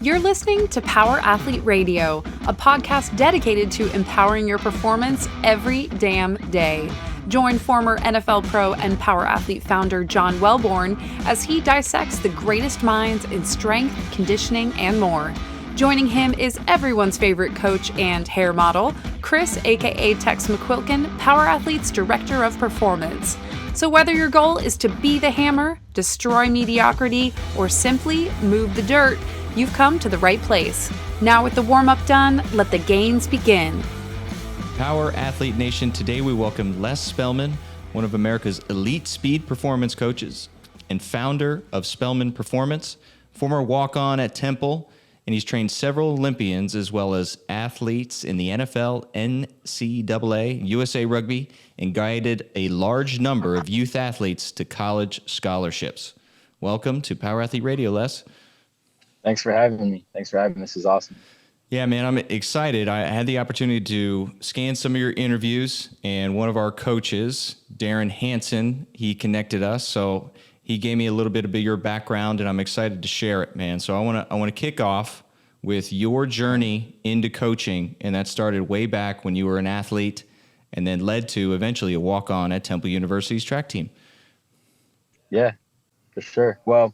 You're listening to Power Athlete Radio, a podcast dedicated to empowering your performance every damn day. Join former NFL pro and Power Athlete founder John Welborn as he dissects the greatest minds in strength, conditioning, and more. Joining him is everyone's favorite coach and hair model, Chris, aka Tex McQuilkin, Power Athlete's Director of Performance. So whether your goal is to be the hammer, destroy mediocrity, or simply move the dirt, you've come to the right place. Now with the warm-up done, let the gains begin. Power Athlete Nation, today we welcome Les Spellman, one of America's elite speed performance coaches and founder of Spellman Performance, former walk-on at Temple, and he's trained several Olympians as well as athletes in the NFL, NCAA, USA Rugby, and guided a large number of youth athletes to college scholarships. Welcome to Power Athlete Radio, Les. Thanks for having me. This is awesome. Yeah, man, I'm excited. I had the opportunity to scan some of your interviews, and one of our coaches, Darren Hansen, he connected us. So he gave me a little bit of your background, and I'm excited to share it, man. So I want to kick off with your journey into coaching, and that started way back when you were an athlete, and then led to eventually a walk-on at Temple University's track team. Yeah, for sure. Well,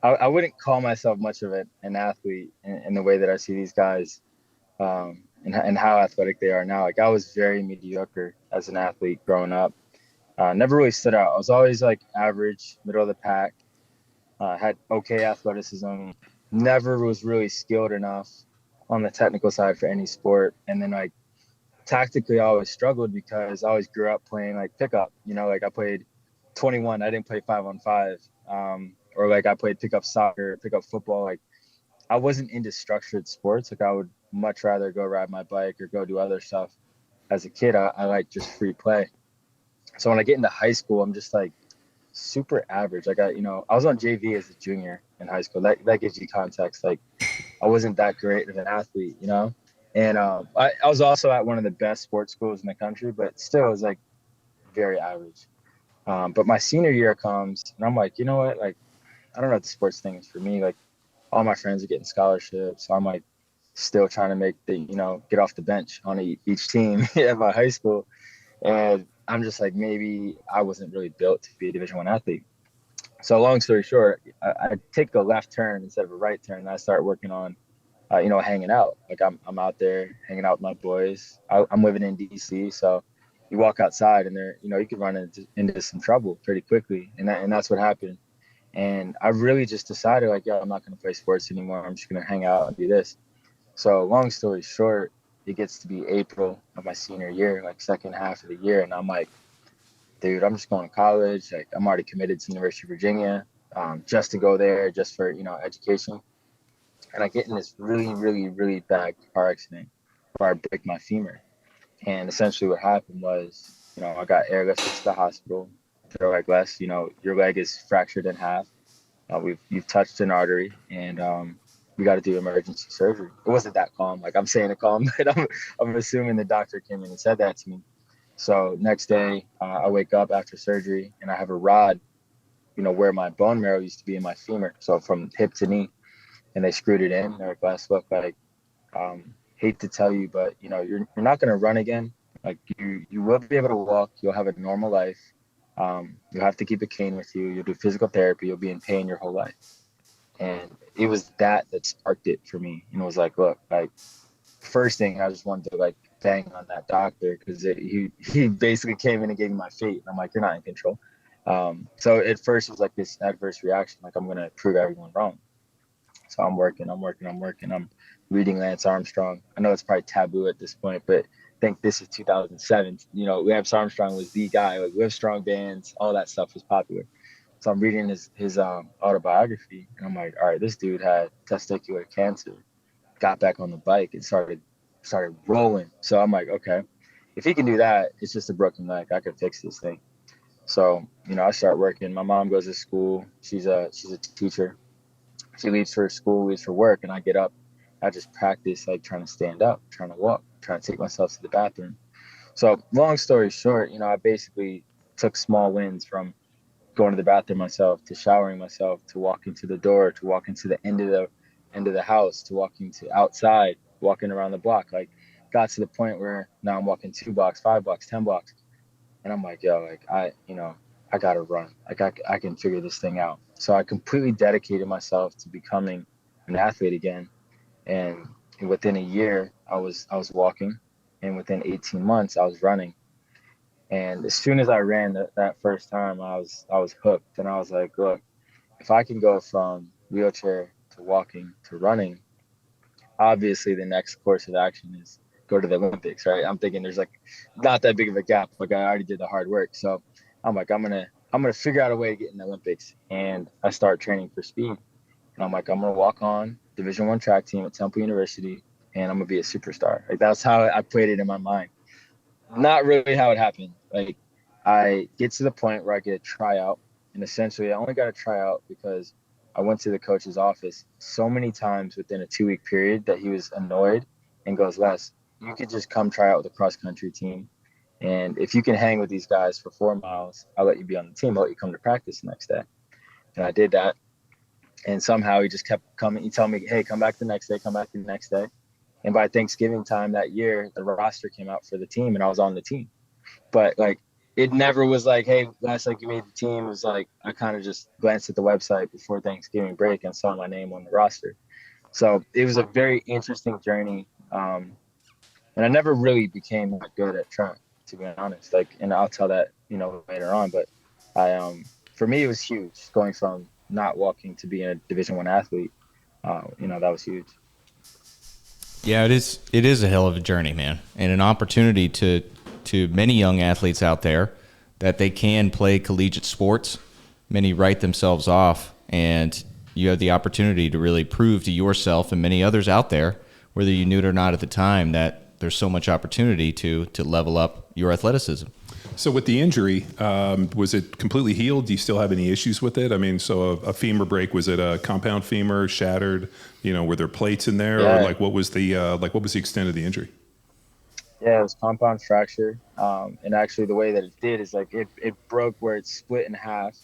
I wouldn't call myself much of an athlete in the way that I see these guys and how athletic they are now. Like, I was very mediocre as an athlete growing up. Never really stood out. I was always like average, middle of the pack, had okay athleticism, never was really skilled enough on the technical side for any sport. And then like tactically, I always struggled because I always grew up playing like pickup, like I played 21, I didn't play 5-on-5. Or like I played pickup soccer, pickup football. Like I wasn't into structured sports. Like I would much rather go ride my bike or go do other stuff. As a kid, I like just free play. So when I get into high school, I'm just like super average. Like I was on JV as a junior in high school. That gives you context. Like I wasn't that great of an athlete, And I was also at one of the best sports schools in the country, but still it was like very average. But my senior year comes and I'm like, you know what? Like, I don't know what the sports thing is for me. Like all my friends are getting scholarships. So I'm like still trying to make get off the bench on each team at my high school. And I'm just like, maybe I wasn't really built to be a Division I athlete. So long story short, I take a left turn instead of a right turn. And I start working on, hanging out. Like I'm out there hanging out with my boys. I'm living in DC. So you walk outside and there, you can run into some trouble pretty quickly. And that's what happened. And I really just decided like, I'm not going to play sports anymore. I'm just going to hang out and do this. So long story short, it gets to be April of my senior year, like second half of the year. And I'm like, dude, I'm just going to college. Like I'm already committed to the University of Virginia just to go there, just for, education. And I get in this really, really, really bad car accident where I break my femur. And essentially what happened was, I got airlifted to the hospital. They're like, Les, your leg is fractured in half. You've touched an artery, and we got to do emergency surgery. It wasn't that calm. Like I'm saying it calm, but I'm assuming the doctor came in and said that to me. So next day, I wake up after surgery, and I have a rod, where my bone marrow used to be in my femur. So from hip to knee, and they screwed it in. They're like, Les, look, like, hate to tell you, but you're not going to run again. Like you will be able to walk. You'll have a normal life. You'll have to keep a cane with you. You'll do physical therapy. You'll be in pain your whole life. And it was that sparked it for me. It was like, look, like first thing I just wanted to like bang on that doctor because he basically came in and gave me my fate. And I'm like, you're not in control. So at first it was like this adverse reaction. Like I'm going to prove everyone wrong. So I'm working. I'm reading Lance Armstrong. I know it's probably taboo at this point, but I think this is 2007. Lance Armstrong was the guy. Like Live Strong bands, all that stuff was popular. So I'm reading his autobiography, and I'm like, all right, this dude had testicular cancer, got back on the bike, and started rolling. So I'm like, okay, if he can do that, it's just a broken leg. I could fix this thing. So I start working. My mom goes to school. She's a teacher. She leaves for school, leaves for work, and I get up. I just practice like trying to stand up, trying to walk, trying to take myself to the bathroom. So long story short, I basically took small wins from going to the bathroom myself, to showering myself, to walking to the door, to walking to the end of into the house to walking to outside, walking around the block. Like, got to the point where now I'm walking 2 blocks, 5 blocks, 10 blocks. And I'm like, yo, like I gotta run. Like I can figure this thing out. So I completely dedicated myself to becoming an athlete again. And within a year, I was walking, and within 18 months, I was running. And as soon as I ran that first time, I was hooked. And I was like, look, if I can go from wheelchair to walking to running, obviously the next course of action is go to the Olympics, right? I'm thinking there's like not that big of a gap. Like I already did the hard work. So I'm like, I'm gonna figure out a way to get in the Olympics. And I start training for speed. And I'm like, I'm gonna walk on Division I track team at Temple University, and I'm gonna be a superstar. Like that's how I played it in my mind. Not really how it happened. Like I get to the point where I get a tryout, and essentially I only got a tryout because I went to the coach's office so many times within a 2-week period that he was annoyed and goes, Les, you could just come try out with the cross country team. And if you can hang with these guys for 4 miles, I'll let you be on the team. I'll let you come to practice the next day. And I did that. And somehow he just kept coming. He told me, hey, come back the next day, come back the next day. And by Thanksgiving time that year, the roster came out for the team and I was on the team. But like, it never was like, hey, last like you made the team. It was like, I kind of just glanced at the website before Thanksgiving break and saw my name on the roster. So it was a very interesting journey. And I never really became that good at track, to be honest. Like, and I'll tell that, later on. But for me, it was huge going from not walking to being a Division I athlete. That was huge. Yeah, it is. It is a hell of a journey, man, and an opportunity to many young athletes out there that they can play collegiate sports. Many write themselves off, and you have the opportunity to really prove to yourself and many others out there, whether you knew it or not at the time, that there's so much opportunity to level up your athleticism. So with the injury, was it completely healed? Do you still have any issues with it? I mean, so a femur break, was it a compound femur, shattered? Were there plates in there, Yeah. or like what was the extent of the injury? Yeah, it was compound fracture. And actually the way that it did is like it broke where it split in half.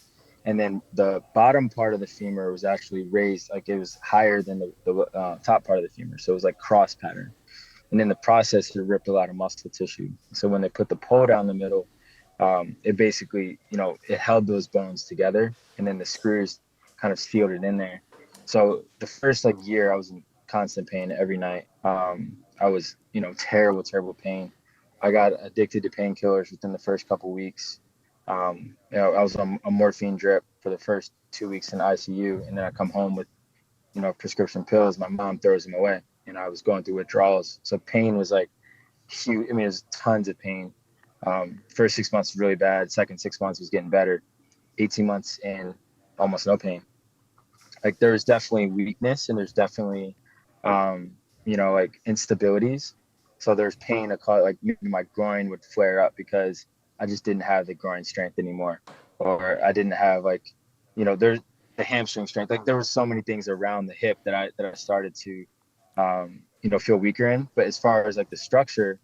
And then the bottom part of the femur was actually raised, like it was higher than the top part of the femur. So it was like cross pattern. And in the process, it ripped a lot of muscle tissue. So when they put the pole down the middle, it basically, it held those bones together, and then the screws kind of sealed it in there. So the first year I was in constant pain every night. I was, terrible pain. I got addicted to painkillers within the first couple weeks. I was on a morphine drip for the first 2 weeks in ICU, and then I come home with, prescription pills. My mom throws them away, and I was going through withdrawals. So pain was like huge. I mean, it was tons of pain. First 6 months was really bad. Second 6 months was getting better. 18 months in, almost no pain. Like there's definitely weakness, and there's definitely, instabilities. So there's pain. Like my groin would flare up because I just didn't have the groin strength anymore, or I didn't have there's the hamstring strength. Like there was so many things around the hip that I started to, feel weaker in. But as far as like the structure,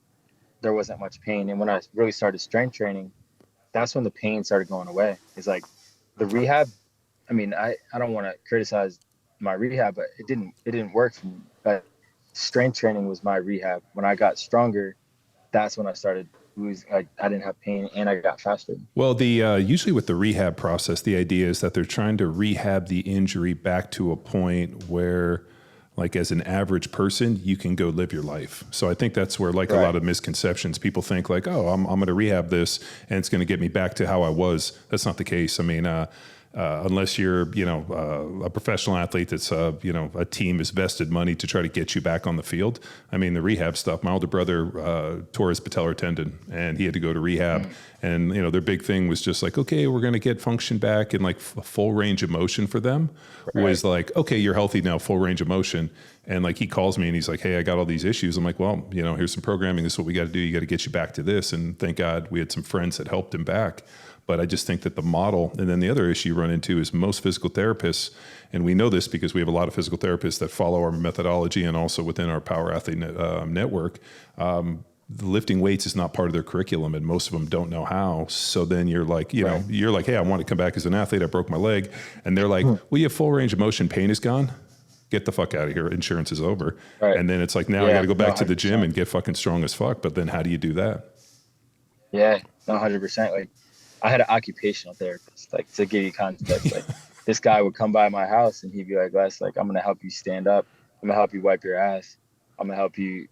there wasn't much pain. And when I really started strength training, that's when the pain started going away. It's like the rehab. I mean, I don't want to criticize my rehab, but it didn't work for me. But strength training was my rehab. When I got stronger, that's when I started losing. Like I didn't have pain, and I got faster. Well, usually with the rehab process, the idea is that they're trying to rehab the injury back to a point where, like as an average person, you can go live your life. So I think that's where a lot of misconceptions, people think like, oh, I'm going to rehab this and it's going to get me back to how I was. That's not the case. I mean, unless you're, a professional athlete that's, a team has vested money to try to get you back on the field. I mean, the rehab stuff, my older brother tore his patellar tendon and he had to go to rehab. And, their big thing was just like, okay, we're going to get function back, and like a full range of motion for them was like, okay, you're healthy now, full range of motion. And like, he calls me and he's like, hey, I got all these issues. I'm like, well, here's some programming. This is what we got to do. You got to get you back to this. And thank God we had some friends that helped him back. But I just think that the model, and then the other issue you run into is most physical therapists, and we know this because we have a lot of physical therapists that follow our methodology and also within our Power Athlete network, the lifting weights is not part of their curriculum, and most of them don't know how. So then you're like, you're like, hey, I want to come back as an athlete. I broke my leg. And they're like, well, you have full range of motion. Pain is gone. get the fuck out of here. Insurance is over. Right. And then it's like, now I got to go back to the 100%. gym and get fucking strong as fuck. But then how do you do that? Yeah, 100%. Like, I had an occupational therapist, like, to give you context. Like, this guy would come by my house and he'd be like, Les, like, I'm going to help you stand up. I'm going to help you wipe your ass. I'm going to help you,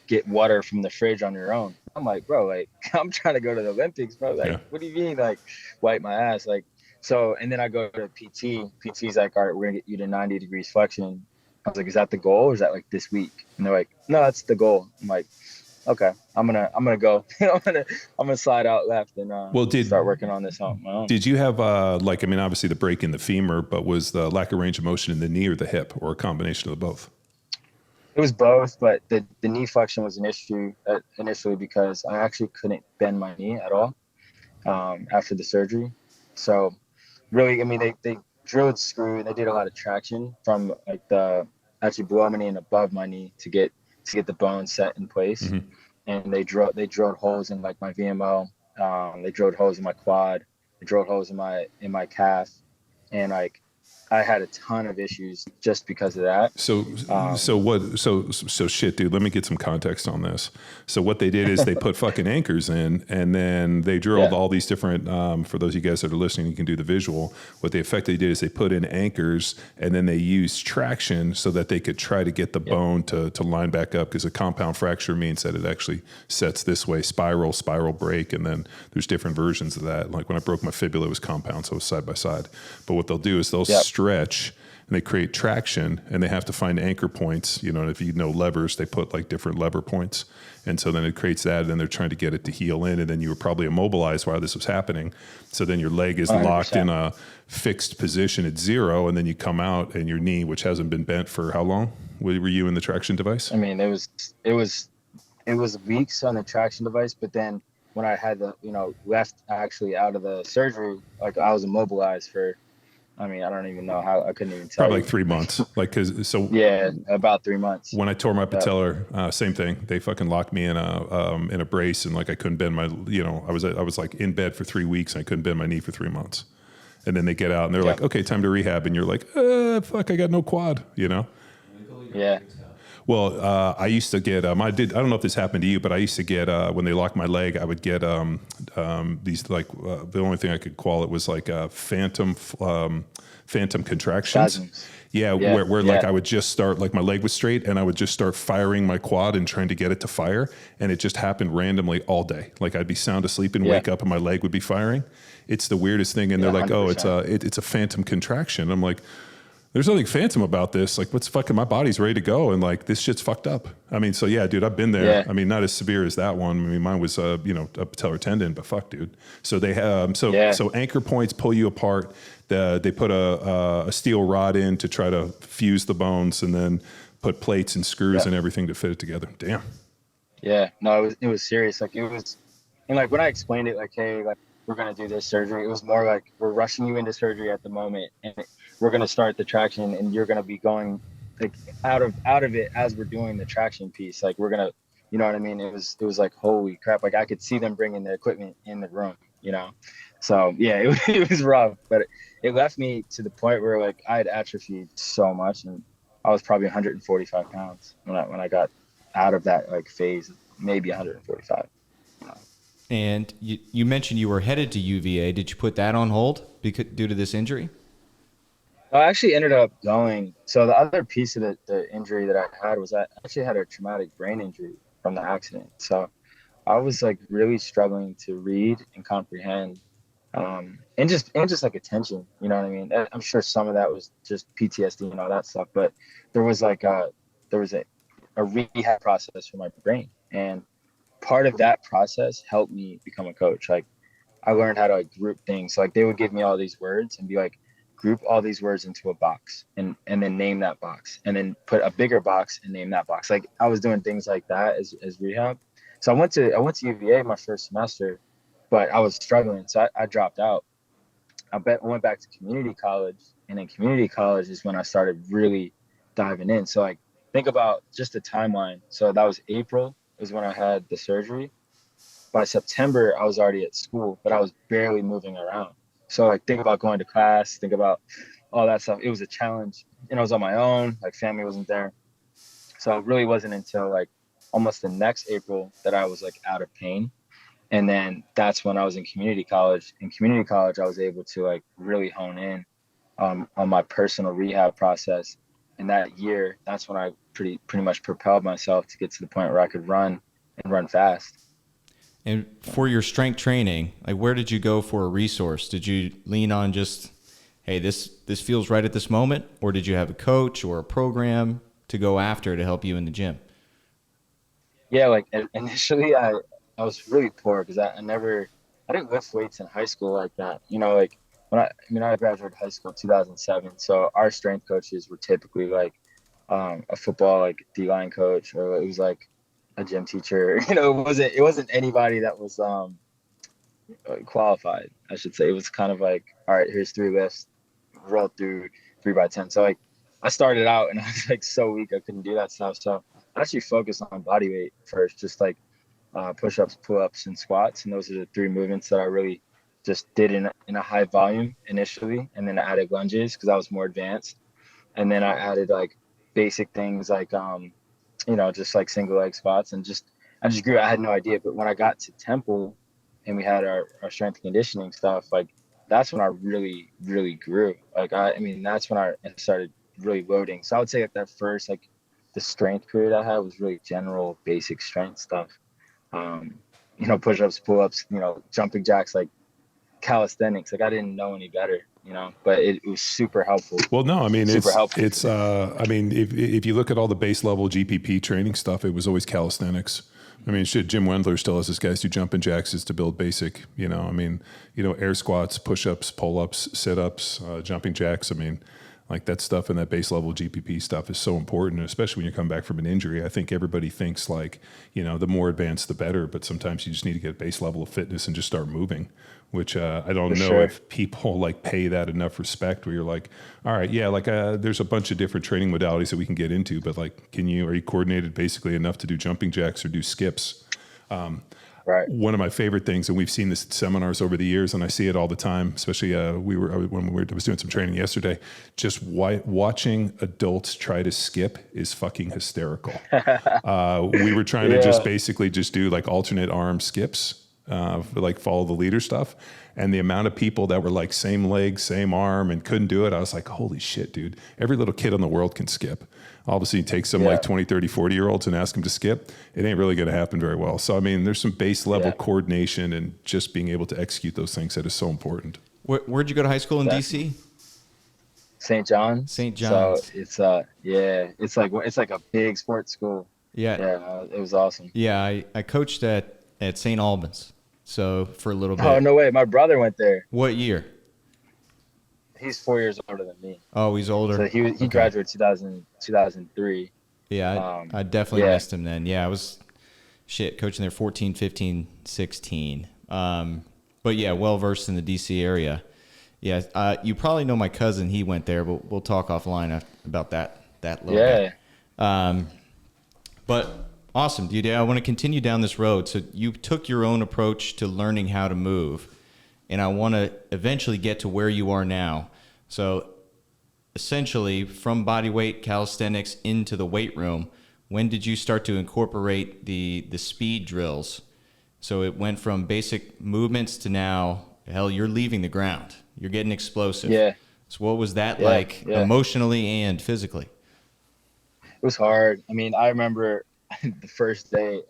get water from the fridge on your own. I'm like, bro, like, I'm trying to go to the Olympics, bro. Like, What do you mean, like, wipe my ass? Like, so, and then I go to PT. PT's like, all right, we're going to get you to 90 degrees flexion. I was like, is that the goal or is that like this week? And they're like, no, that's the goal. I'm like, okay, I'm gonna go. I'm gonna slide out left and start working on this on my own. Did you have obviously the break in the femur, but was the lack of range of motion in the knee or the hip, or a combination of both? It was both, but the knee flexion was an issue initially because I actually couldn't bend my knee at all after the surgery. So really, I mean, they drilled screw and they did a lot of traction from like actually below my knee and above my knee to get the bone set in place. Mm-hmm. And they drilled holes in like my VMO. They drilled holes in my quad. They drilled holes in my calf, and like I had a ton of issues just because of that. So shit, dude, let me get some context on this. So what they did is they put fucking anchors in, and then they drilled all these different, for those of you guys that are listening, you can do the visual. What they effectively did is they put in anchors, and then they used traction so that they could try to get the bone to line back up, because a compound fracture means that it actually sets this way, spiral break, and then there's different versions of that. Like when I broke my fibula, it was compound, so it was side by side. But what they'll do is they'll stretch and they create traction, and they have to find anchor points. And if you know levers, they put like different lever points. And so then it creates that, and then they're trying to get it to heal in. And then you were probably immobilized while this was happening. So then your leg is 100%. Locked in a fixed position at 0. And then you come out and your knee, which hasn't been bent for how long? Were you in the traction device? I mean, it was weeks on the traction device, but then when I had left actually out of the surgery, like I was immobilized for, I don't even know how, I couldn't even tell. Probably like 3 months. Yeah, about 3 months. When I tore my patellar, same thing. They fucking locked me in a brace, and like I couldn't bend my, I was like in bed for 3 weeks and I couldn't bend my knee for 3 months. And then they get out and they're like, okay, time to rehab. And you're like, fuck, I got no quad, Yeah. Well, I used to get, I don't know if this happened to you, but I used to get, when they locked my leg, I would get these, like, the only thing I could call it was like phantom contractions. Spasms. Yeah, where like I would just start, like my leg was straight and I would just start firing my quad and trying to get it to fire. And it just happened randomly all day. Like I'd be sound asleep and wake up and my leg would be firing. It's the weirdest thing. And they're like, 100%. Oh, it's a phantom contraction. I'm like, there's nothing phantom about this. Like, what's fucking, my body's ready to go. And like, this shit's fucked up. So yeah, dude, I've been there. Yeah. Not as severe as that one. Mine was, a patellar tendon, but fuck, dude. So they have, so anchor points pull you apart. They put a steel rod in to try to fuse the bones, and then put plates and screws and everything to fit it together. Damn. Yeah, no, it was serious. Like it was, and like when I explained it, like, hey, like we're going to do this surgery, it was more like, we're rushing you into surgery at the moment, and we're going to start the traction, and you're going to be going like out of it as we're doing the traction piece. Like we're going to, you know what I mean? It was like, holy crap. Like I could see them bringing the equipment in the room, So yeah, it was rough, but it left me to the point where like I had atrophied so much, and I was probably 145 pounds when I got out of that like phase, maybe 145. And you mentioned you were headed to UVA. Did you put that on hold due to this injury? I actually ended up going. So the other piece of the injury that I had was I actually had a traumatic brain injury from the accident. So I was like really struggling to read and comprehend, and just like attention. You know what I mean? I'm sure some of that was just PTSD and all that stuff, but there was like a rehab process for my brain, and part of that process helped me become a coach. Like I learned how to like group things. So, like they would give me all these words and be like, group all these words into a box and then name that box, and then put a bigger box and name that box. Like I was doing things like that as rehab. So I went to UVA my first semester, but I was struggling. So I dropped out. I went back to community college, and in community college is when I started really diving in. So like think about just the timeline. So that was April is when I had the surgery. By September, I was already at school, but I was barely moving around. So like think about going to class, think about, all that stuff. It was a challenge, and I was on my own. Like family wasn't there, so it really wasn't until like almost the next April that I was like out of pain. And then that's when I was in community college. In community college, I was able to like really hone in on my personal rehab process. And that year, that's when I pretty much propelled myself to get to the point where I could run and run fast. And for your strength training, like where did you go for a resource? Did you lean on just, hey, this feels right at this moment? Or did you have a coach or a program to go after to help you in the gym? Yeah, like initially I was really poor because I didn't lift weights in high school like that. You know, like I graduated high school in 2007. So our strength coaches were typically like a football like D-line coach, or it was like a gym teacher. You know, it wasn't anybody that was qualified, I should say. It was kind of like, all right, here's 3 lifts, roll through 3x10. So like I started out and I was like so weak I couldn't do that stuff. So I actually focused on body weight first, just like push-ups, pull-ups, and squats. And those are the 3 movements that I really just did in a high volume initially. And then I added lunges because I was more advanced. And then I added like basic things like, just like single leg squats, and I just grew. I had no idea. But when I got to Temple and we had our strength and conditioning stuff, like that's when I really, really grew. Like, that's when I started really loading. So I would say like that first, like the strength period I had was really general basic strength stuff. Push-ups, pull-ups, jumping jacks, like calisthenics. Like I didn't know any better, but it was super helpful. Well, no, I mean, super helpful. If you look at all the base level GPP training stuff, it was always calisthenics. I mean, Jim Wendler still has his guys do jumping jacks is to build basic, air squats, push-ups, pull-ups, sit-ups, jumping jacks. I mean, like that stuff and that base level GPP stuff is so important, especially when you come back from an injury. I think everybody thinks like, the more advanced, the better, but sometimes you just need to get a base level of fitness and just start moving, which I don't know if people like pay that enough respect where you're like, all right, yeah, like there's a bunch of different training modalities that we can get into, but like, are you coordinated basically enough to do jumping jacks or do skips? Right. One of my favorite things, and we've seen this at seminars over the years, and I see it all the time, especially I was doing some training yesterday, just watching adults try to skip is fucking hysterical. We were trying to just basically just do like alternate arm skips, like follow the leader stuff. And the amount of people that were like same leg, same arm and couldn't do it, I was like, holy shit, dude. Every little kid in the world can skip. Obviously, you take some like 20, 30, 40-year-olds and ask them to skip, it ain't really going to happen very well. So, I mean, there's some base level coordination and just being able to execute those things that is so important. Where'd you go to high school in D.C.? St. John's. St. John's. So it's like a big sports school. Yeah. It was awesome. Yeah, I coached at St. Albans, so for a little bit. Oh, no way. My brother went there. What year? He's 4 years older than me. Oh, he's older. So he graduated 2003. Yeah, I definitely missed him then. Yeah, I was coaching there 14, 15, 16. But yeah, well-versed in the D.C. area. Yeah, you probably know my cousin. He went there, but we'll talk offline about that little bit. But awesome, dude. I want to continue down this road. So you took your own approach to learning how to move, and I want to eventually get to where you are now. So essentially, from bodyweight calisthenics into the weight room, when did you start to incorporate the speed drills? So it went from basic movements to now, hell, you're leaving the ground. You're getting explosive. Yeah. So what was that like emotionally and physically? It was hard. I mean, I remember the first day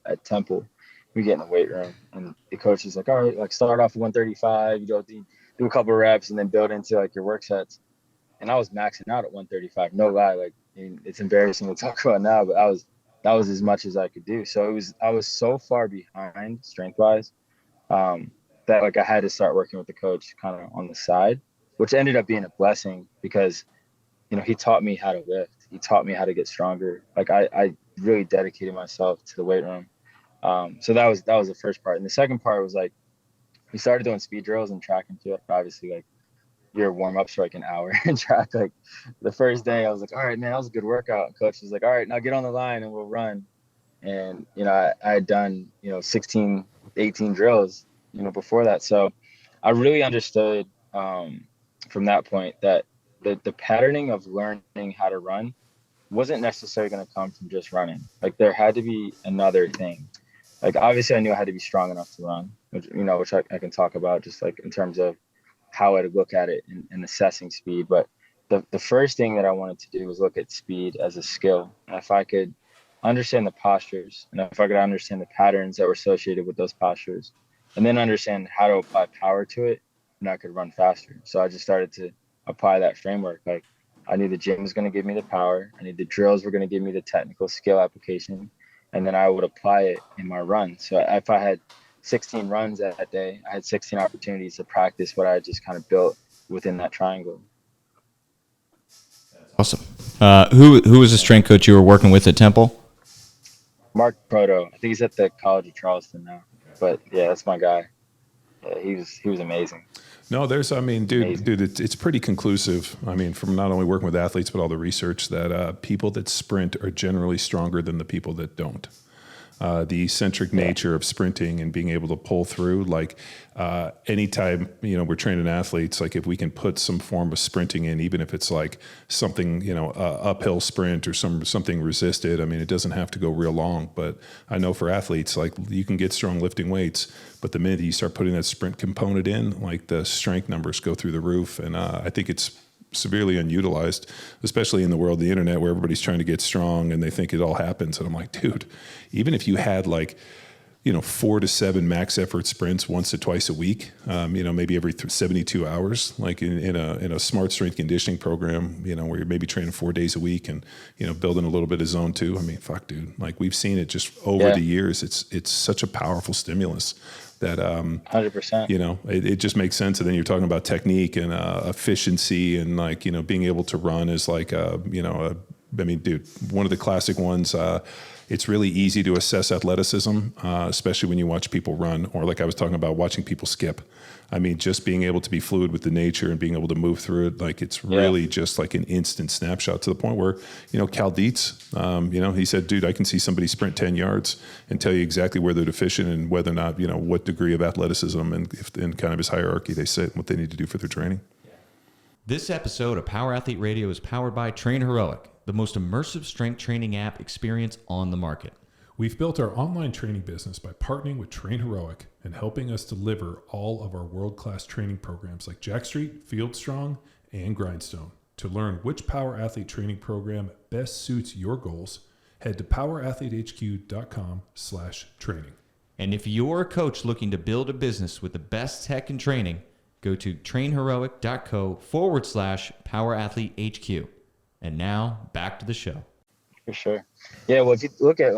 at Temple, we get in the weight room and the coach is like, all right, like start off at 135, you go do a couple of reps and then build into like your work sets. And I was maxing out at 135, no lie. Like, I mean, it's embarrassing to talk about now, but that was as much as I could do. So I was so far behind strength wise, that like I had to start working with the coach kind of on the side, which ended up being a blessing because, he taught me how to lift. He taught me how to get stronger. Like I really dedicated myself to the weight room. So that was the first part. And the second part was like, we started doing speed drills and track and field. Obviously, like your warm-ups for like an hour and track. Like the first day I was like, all right, man, that was a good workout. And coach was like, all right, now get on the line and we'll run. And, I had done, 16, 18 drills, before that. So I really understood, from that point that the patterning of learning how to run wasn't necessarily going to come from just running. Like there had to be another thing. Like obviously I knew I had to be strong enough to run, which I can talk about just like in terms of how I'd look at it and assessing speed. But the first thing that I wanted to do was look at speed as a skill. And if I could understand the postures and if I could understand the patterns that were associated with those postures and then understand how to apply power to it, then I could run faster. So I just started to apply that framework. Like I knew the gym was going to give me the power. I knew the drills were going to give me the technical skill application. And then I would apply it in my run. So if I had 16 runs that day, I had 16 opportunities to practice what I just kind of built within that triangle. Awesome. Who was the strength coach you were working with at Temple? Mark Proto. I think he's at the College of Charleston now. But yeah, that's my guy. Yeah, he was amazing. No, dude, it's pretty conclusive. I mean, from not only working with athletes, but all the research that people that sprint are generally stronger than the people that don't. The eccentric nature of sprinting and being able to pull through, like anytime, we're training athletes, like if we can put some form of sprinting in, even if it's like something, uphill sprint or something resisted, I mean, it doesn't have to go real long, but I know for athletes, like you can get strong lifting weights, but the minute you start putting that sprint component in, like the strength numbers go through the roof. And I think it's severely unutilized, especially in the world of the internet where everybody's trying to get strong and they think it all happens. And I'm like, dude, even if you had 4 to 7 max effort sprints once to twice a week, maybe every 72 hours, like in a smart strength conditioning program, where you're maybe training 4 days a week and, building a little bit of zone 2. I mean, fuck, dude, like we've seen it just over the years. It's such a powerful stimulus that 100%. It just makes sense. And then you're talking about technique and efficiency and being able to run is like dude, one of the classic ones. It's really easy to assess athleticism, especially when you watch people run, or like I was talking about watching people skip. I mean, just being able to be fluid with the nature and being able to move through it, like it's really just like an instant snapshot to the point where, Cal Dietz, he said, dude, I can see somebody sprint 10 yards and tell you exactly where they're deficient and whether or not, what degree of athleticism and if in kind of his hierarchy they sit and what they need to do for their training. This episode of Power Athlete Radio is powered by Train Heroic, the most immersive strength training app experience on the market. We've built our online training business by partnering with Train Heroic and helping us deliver all of our world-class training programs like Jack Street, Field Strong, and Grindstone. To learn which Power Athlete training program best suits your goals, head to powerathletehq.com/training. And if you're a coach looking to build a business with the best tech and training, go to trainheroic.co/powerathletehq. And now back to the show. For sure. Yeah. Well, if you look at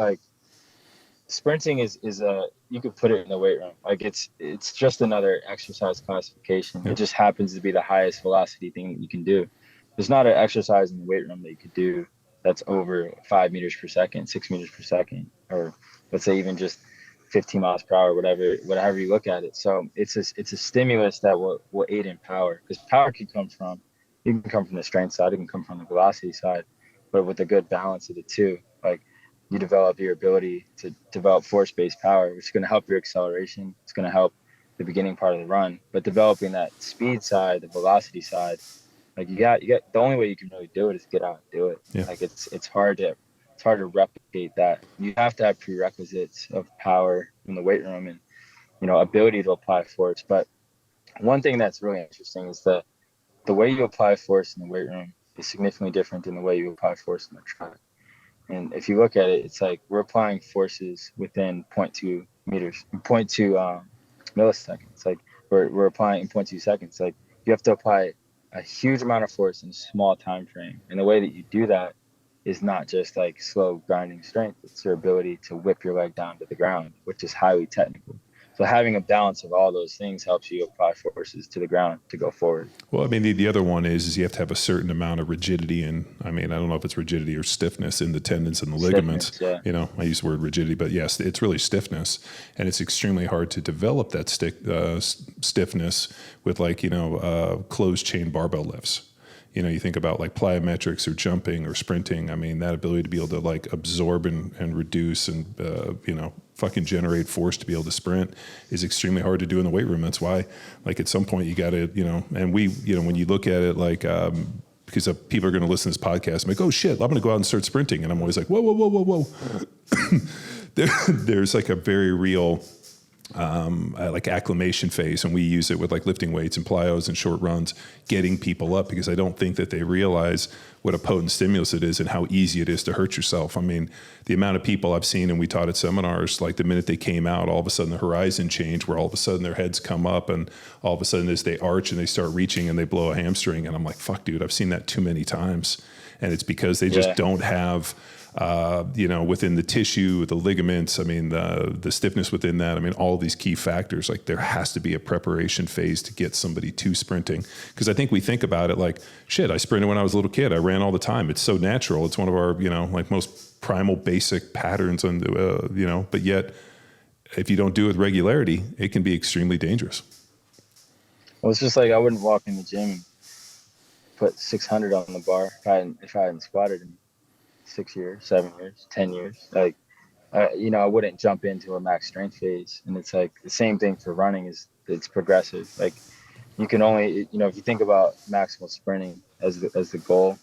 sprinting is you could put it in the weight room. Like it's just another exercise classification. It just happens to be the highest velocity thing that you can do. There's not an exercise in the weight room that you could do that's over 5 meters per second, 6 meters per second, or let's say even just 15 miles per hour, whatever you look at it. So it's a stimulus that will aid in power, because power can come from the strength side, it can come from the velocity side, but with a good balance of the two, like you develop your ability to develop force-based power, which is going to help your acceleration. It's going to help the beginning part of the run, but developing that speed side, the velocity side, like you got the only way you can really do it is get out and do it. Yeah. Like it's hard to replicate that. You have to have prerequisites of power in the weight room and, ability to apply force. But one thing that's really interesting is the way you apply force in the weight room is significantly different than the way you apply force in the track. And if you look at it, it's like we're applying forces within 0.2 meters, 0.2 milliseconds. Like we're applying in 0.2 seconds. Like you have to apply a huge amount of force in a small time frame. And the way that you do that is not just like slow grinding strength. It's your ability to whip your leg down to the ground, which is highly technical. So having a balance of all those things helps you apply forces to the ground to go forward. Well, I mean, the other one is you have to have a certain amount of rigidity, and I mean, I don't know if it's rigidity or stiffness in the tendons and the ligaments. I use the word rigidity, but yes, it's really stiffness, and it's extremely hard to develop that stiffness with closed chain barbell lifts. You think about like plyometrics or jumping or sprinting. I mean, that ability to be able to like absorb and reduce and, fucking generate force to be able to sprint is extremely hard to do in the weight room. That's why, like, at some point you got to, and we, when you look at it, like, because people are going to listen to this podcast, I'm like, oh shit, I'm going to go out and start sprinting. And I'm always like, whoa. There's like a very real, like acclimation phase, and we use it with like lifting weights and plyos and short runs, getting people up, because I don't think that they realize what a potent stimulus it is and how easy it is to hurt yourself. I mean, the amount of people I've seen, and we taught at seminars, like the minute they came out, all of a sudden the horizon changed, where all of a sudden their heads come up, and all of a sudden as they arch and they start reaching and they blow a hamstring. And I'm like, fuck, dude, I've seen that too many times. And it's because they just don't have, within the tissue, the ligaments, I mean, the stiffness within that, I mean, all these key factors, like there has to be a preparation phase to get somebody to sprinting. Because I think we think about it like, shit, I sprinted when I was a little kid. I ran all the time. It's so natural. It's one of our, like most primal basic patterns, and, but yet if you don't do it with regularity, it can be extremely dangerous. Well, it's just like I wouldn't walk in the gym and put 600 on the bar if I hadn't squatted in 6 years, 7 years, 10 years. Like, I wouldn't jump into a max strength phase. And it's like the same thing for running, is it's progressive. Like, you can only, if you think about maximal sprinting as the goal,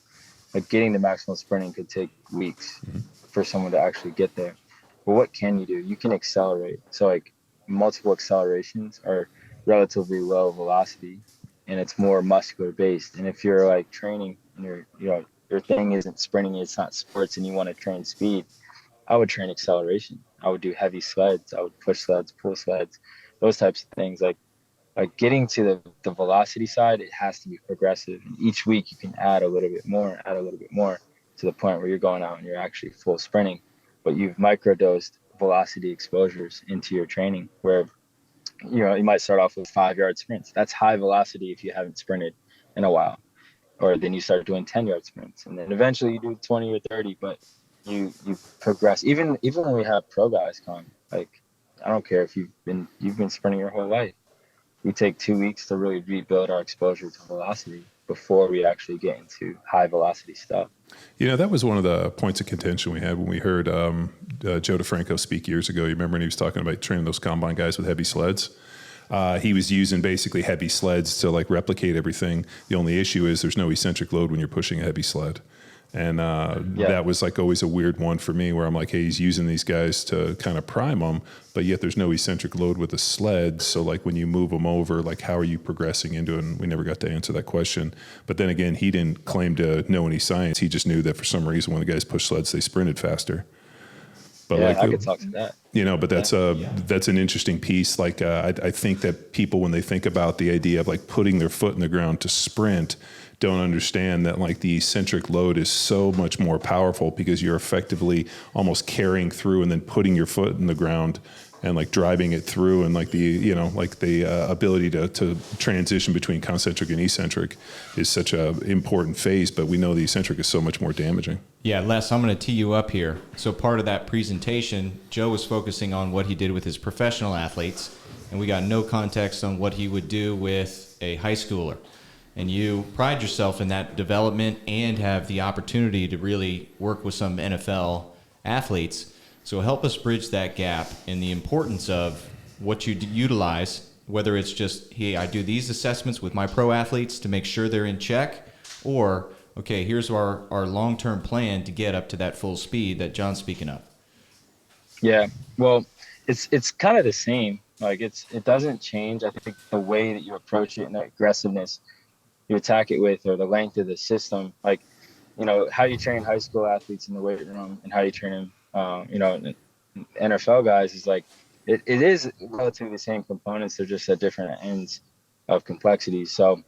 like getting to maximal sprinting could take weeks for someone to actually get there. But what can you do? You can accelerate. So like multiple accelerations are relatively low velocity, and it's more muscular based. And if you're like training and your thing isn't sprinting, it's not sports, and you want to train speed, I would train acceleration. I would do heavy sleds. I would push sleds, pull sleds, those types of things. Like getting to the velocity side, it has to be progressive. And each week you can add a little bit more to the point where you're going out and you're actually full sprinting, but you've microdosed velocity exposures into your training, where you might start off with 5-yard sprints. That's high velocity if you haven't sprinted in a while. Or then you start doing 10-yard sprints, and then eventually you do 20 or 30, but you progress. Even when we have pro guys come, like, I don't care if you've been sprinting your whole life. We take 2 weeks to really rebuild our exposure to velocity before we actually get into high velocity stuff. That was one of the points of contention we had when we heard Joe DeFranco speak years ago. You remember when he was talking about training those combine guys with heavy sleds? He was using basically heavy sleds to like replicate everything. The only issue is there's no eccentric load when you're pushing a heavy sled. And that was like always a weird one for me, where I'm like, hey, he's using these guys to kind of prime them, but yet there's no eccentric load with the sled. So like when you move them over, like how are you progressing into it? And we never got to answer that question. But then again, he didn't claim to know any science. He just knew that for some reason when the guys pushed sleds, they sprinted faster. But I could talk to that. But that's an interesting piece. Like I think that people, when they think about the idea of like putting their foot in the ground to sprint, don't understand that like the eccentric load is so much more powerful, because you're effectively almost carrying through and then putting your foot in the ground and like driving it through, and like the ability to transition between concentric and eccentric is such a important phase. But we know the eccentric is so much more damaging. Yeah, Les, I'm going to tee you up here. So part of that presentation, Joe was focusing on what he did with his professional athletes, and we got no context on what he would do with a high schooler. And you pride yourself in that development and have the opportunity to really work with some NFL athletes. So help us bridge that gap in the importance of what you utilize, whether it's just, hey, I do these assessments with my pro athletes to make sure they're in check, or, okay, here's our long-term plan to get up to that full speed that John's speaking of. Yeah, well, it's kind of the same. Like it doesn't change. I think the way that you approach it and the aggressiveness you attack it with, or the length of the system, like, how you train high school athletes in the weight room and how you train them, NFL guys is like, it is relatively the same components. They're just at different ends of complexity. So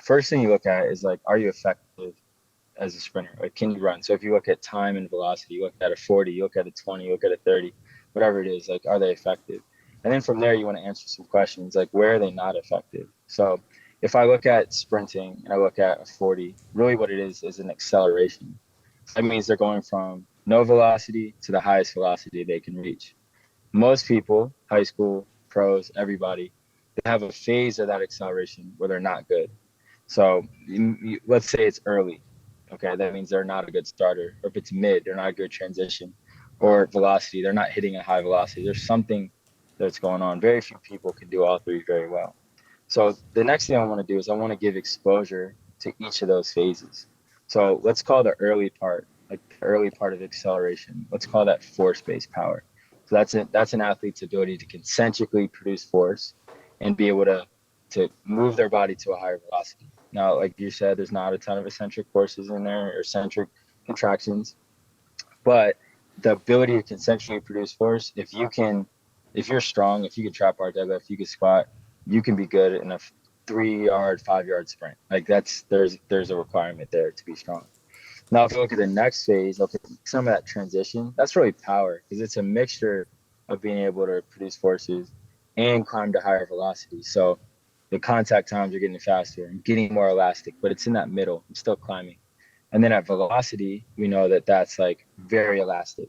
first thing you look at is like, are you effective as a sprinter? Like, can you run? So if you look at time and velocity, you look at a 40, you look at a 20, you look at a 30, whatever it is, like, are they effective? And then from there, you want to answer some questions like, where are they not effective? So if I look at sprinting and I look at a 40, really what it is an acceleration. That means they're going from no velocity to the highest velocity they can reach. Most people, high school, pros, everybody, they have a phase of that acceleration where they're not good. So let's say it's early. Okay, that means they're not a good starter. Or if it's mid, they're not a good transition. or velocity. They're not hitting a high velocity. There's something that's going on. Very few people can do all three very well. So the next thing I want to do is I want to give exposure to each of those phases. So let's call the early part, like the early part of acceleration. Let's call that force-based power. So that's an athlete's ability to concentrically produce force and be able to move their body to a higher velocity. Now, like you said, there's not a ton of eccentric forces in there or eccentric contractions, but the ability to concentrically produce force, if you're strong, if you can trap bar deadlift, you can squat, you can be good in a 3-yard, 5-yard sprint. Like there's a requirement there to be strong. Now, if you look at the next phase, okay, some of that transition, that's really power because it's a mixture of being able to produce forces and climb to higher velocity. So the contact times are getting faster and getting more elastic, but it's in that middle. I'm still climbing. And then at velocity, we know that that's like very elastic.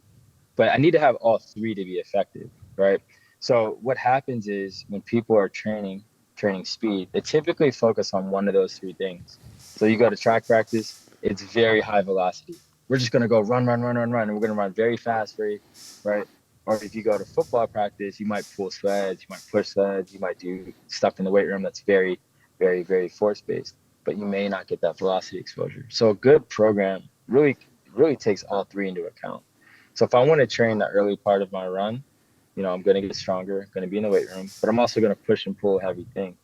But I need to have all three to be effective, right? So what happens is when people are training speed, they typically focus on one of those three things. So you go to track practice, it's very high velocity. We're just going to go run, and we're going to run very fast, right? Or if you go to football practice, you might pull sleds, you might push sleds, you might do stuff in the weight room that's very, very, very force-based, but you may not get that velocity exposure. So a good program really takes all three into account. So if I want to train the early part of my run, I'm going to get stronger, I'm going to be in the weight room, but I'm also going to push and pull heavy things.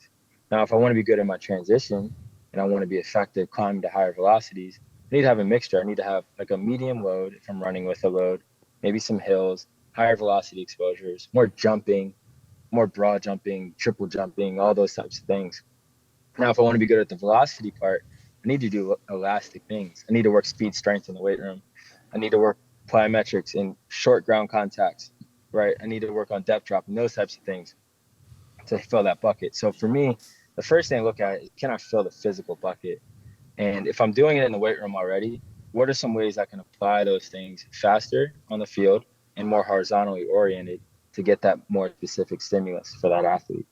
Now, if I want to be good at my transition and I want to be effective climbing to higher velocities, I need to have a mixture. I need to have like a medium load if I'm running with a load, maybe some hills, higher velocity exposures, more jumping, more broad jumping, triple jumping, all those types of things. Now, if I want to be good at the velocity part, I need to do elastic things. I need to work speed strength in the weight room. I need to work plyometrics and short ground contacts, right? I need to work on depth drop and those types of things to fill that bucket. So for me, the first thing I look at is, can I fill the physical bucket? And if I'm doing it in the weight room already, what are some ways I can apply those things faster on the field and more horizontally oriented to get that more specific stimulus for that athlete?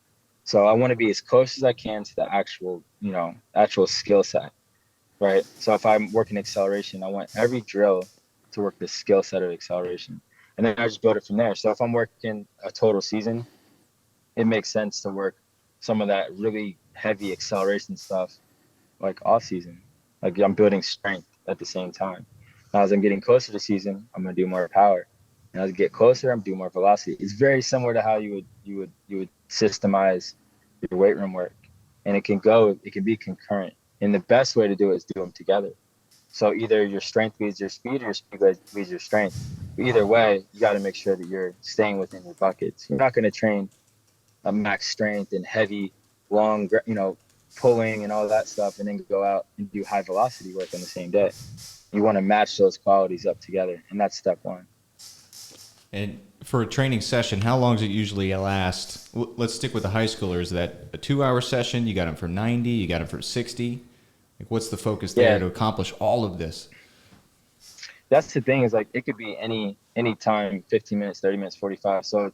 So I want to be as close as I can to the actual skill set, right? So if I'm working acceleration, I want every drill to work the skill set of acceleration. And then I just build it from there. So if I'm working a total season, it makes sense to work some of that really heavy acceleration stuff like off season. Like I'm building strength at the same time. Now, as I'm getting closer to season, I'm going to do more power. And as I get closer, I'm doing more velocity. It's very similar to how you would systemize your weight room work. And it can be concurrent. And the best way to do it is do them together. So either your strength leads your speed or your speed leads your strength. But either way, you got to make sure that you're staying within your buckets. You're not going to train a max strength and heavy, long, pulling and all that stuff and then go out and do high velocity work on the same day. You want to match those qualities up together. And that's step one. And for a training session, how long does it usually last? Let's stick with the high schoolers. Is that a 2-hour session? You got them for 90? You got them for 60? Like, what's the focus there to accomplish all of this? That's the thing is like it could be any time, 15 minutes, 30 minutes, 45. So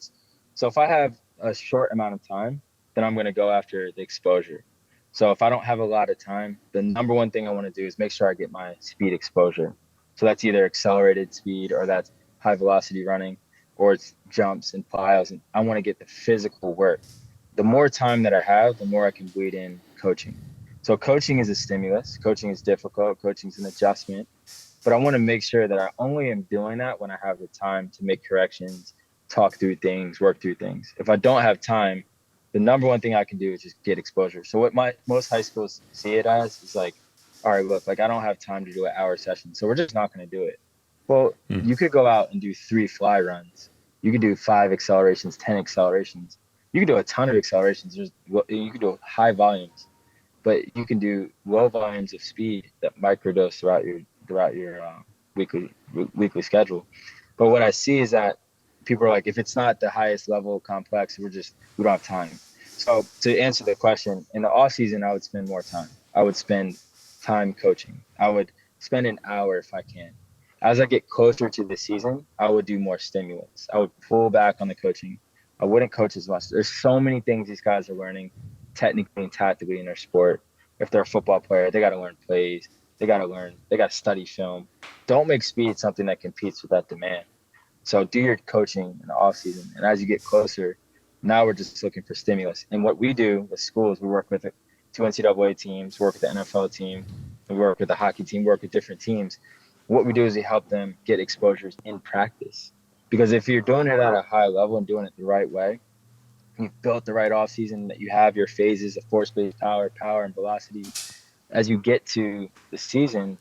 if I have a short amount of time, then I'm going to go after the exposure. So if I don't have a lot of time, the number one thing I want to do is make sure I get my speed exposure. So that's either accelerated speed or that's high velocity running or it's jumps and plyos. And I want to get the physical work. The more time that I have, the more I can bleed in coaching. So coaching is a stimulus. Coaching is difficult. Coaching is an adjustment. But I want to make sure that I only am doing that when I have the time to make corrections, talk through things, work through things. If I don't have time, the number one thing I can do is just get exposure. So what most high schools see it as is like, all right, look, like I don't have time to do an hour session, so we're just not going to do it. Well, you could go out and do 3 fly runs. You could do 5 accelerations, 10 accelerations. You could do a ton of accelerations. You could do high volumes, but you can do low volumes of speed that microdose throughout your weekly schedule. But what I see is that people are like, if it's not the highest level complex, we don't have time. So to answer the question, in the off season, I would spend more time. I would spend time coaching. I would spend an hour if I can. As I get closer to the season, I would do more stimulants. I would pull back on the coaching. I wouldn't coach as much. There's so many things these guys are learning technically and tactically in their sport. If they're a football player, they got to learn plays. They got to study film. Don't make speed something that competes with that demand. So do your coaching in the off season. And as you get closer, now we're just looking for stimulus. And what we do with schools, we work with 2 NCAA teams, work with the NFL team, we work with the hockey team, work with different teams. What we do is we help them get exposures in practice. Because if you're doing it at a high level and doing it the right way, you've built the right off season, that you have your phases of force-based power, and velocity. As you get to the season,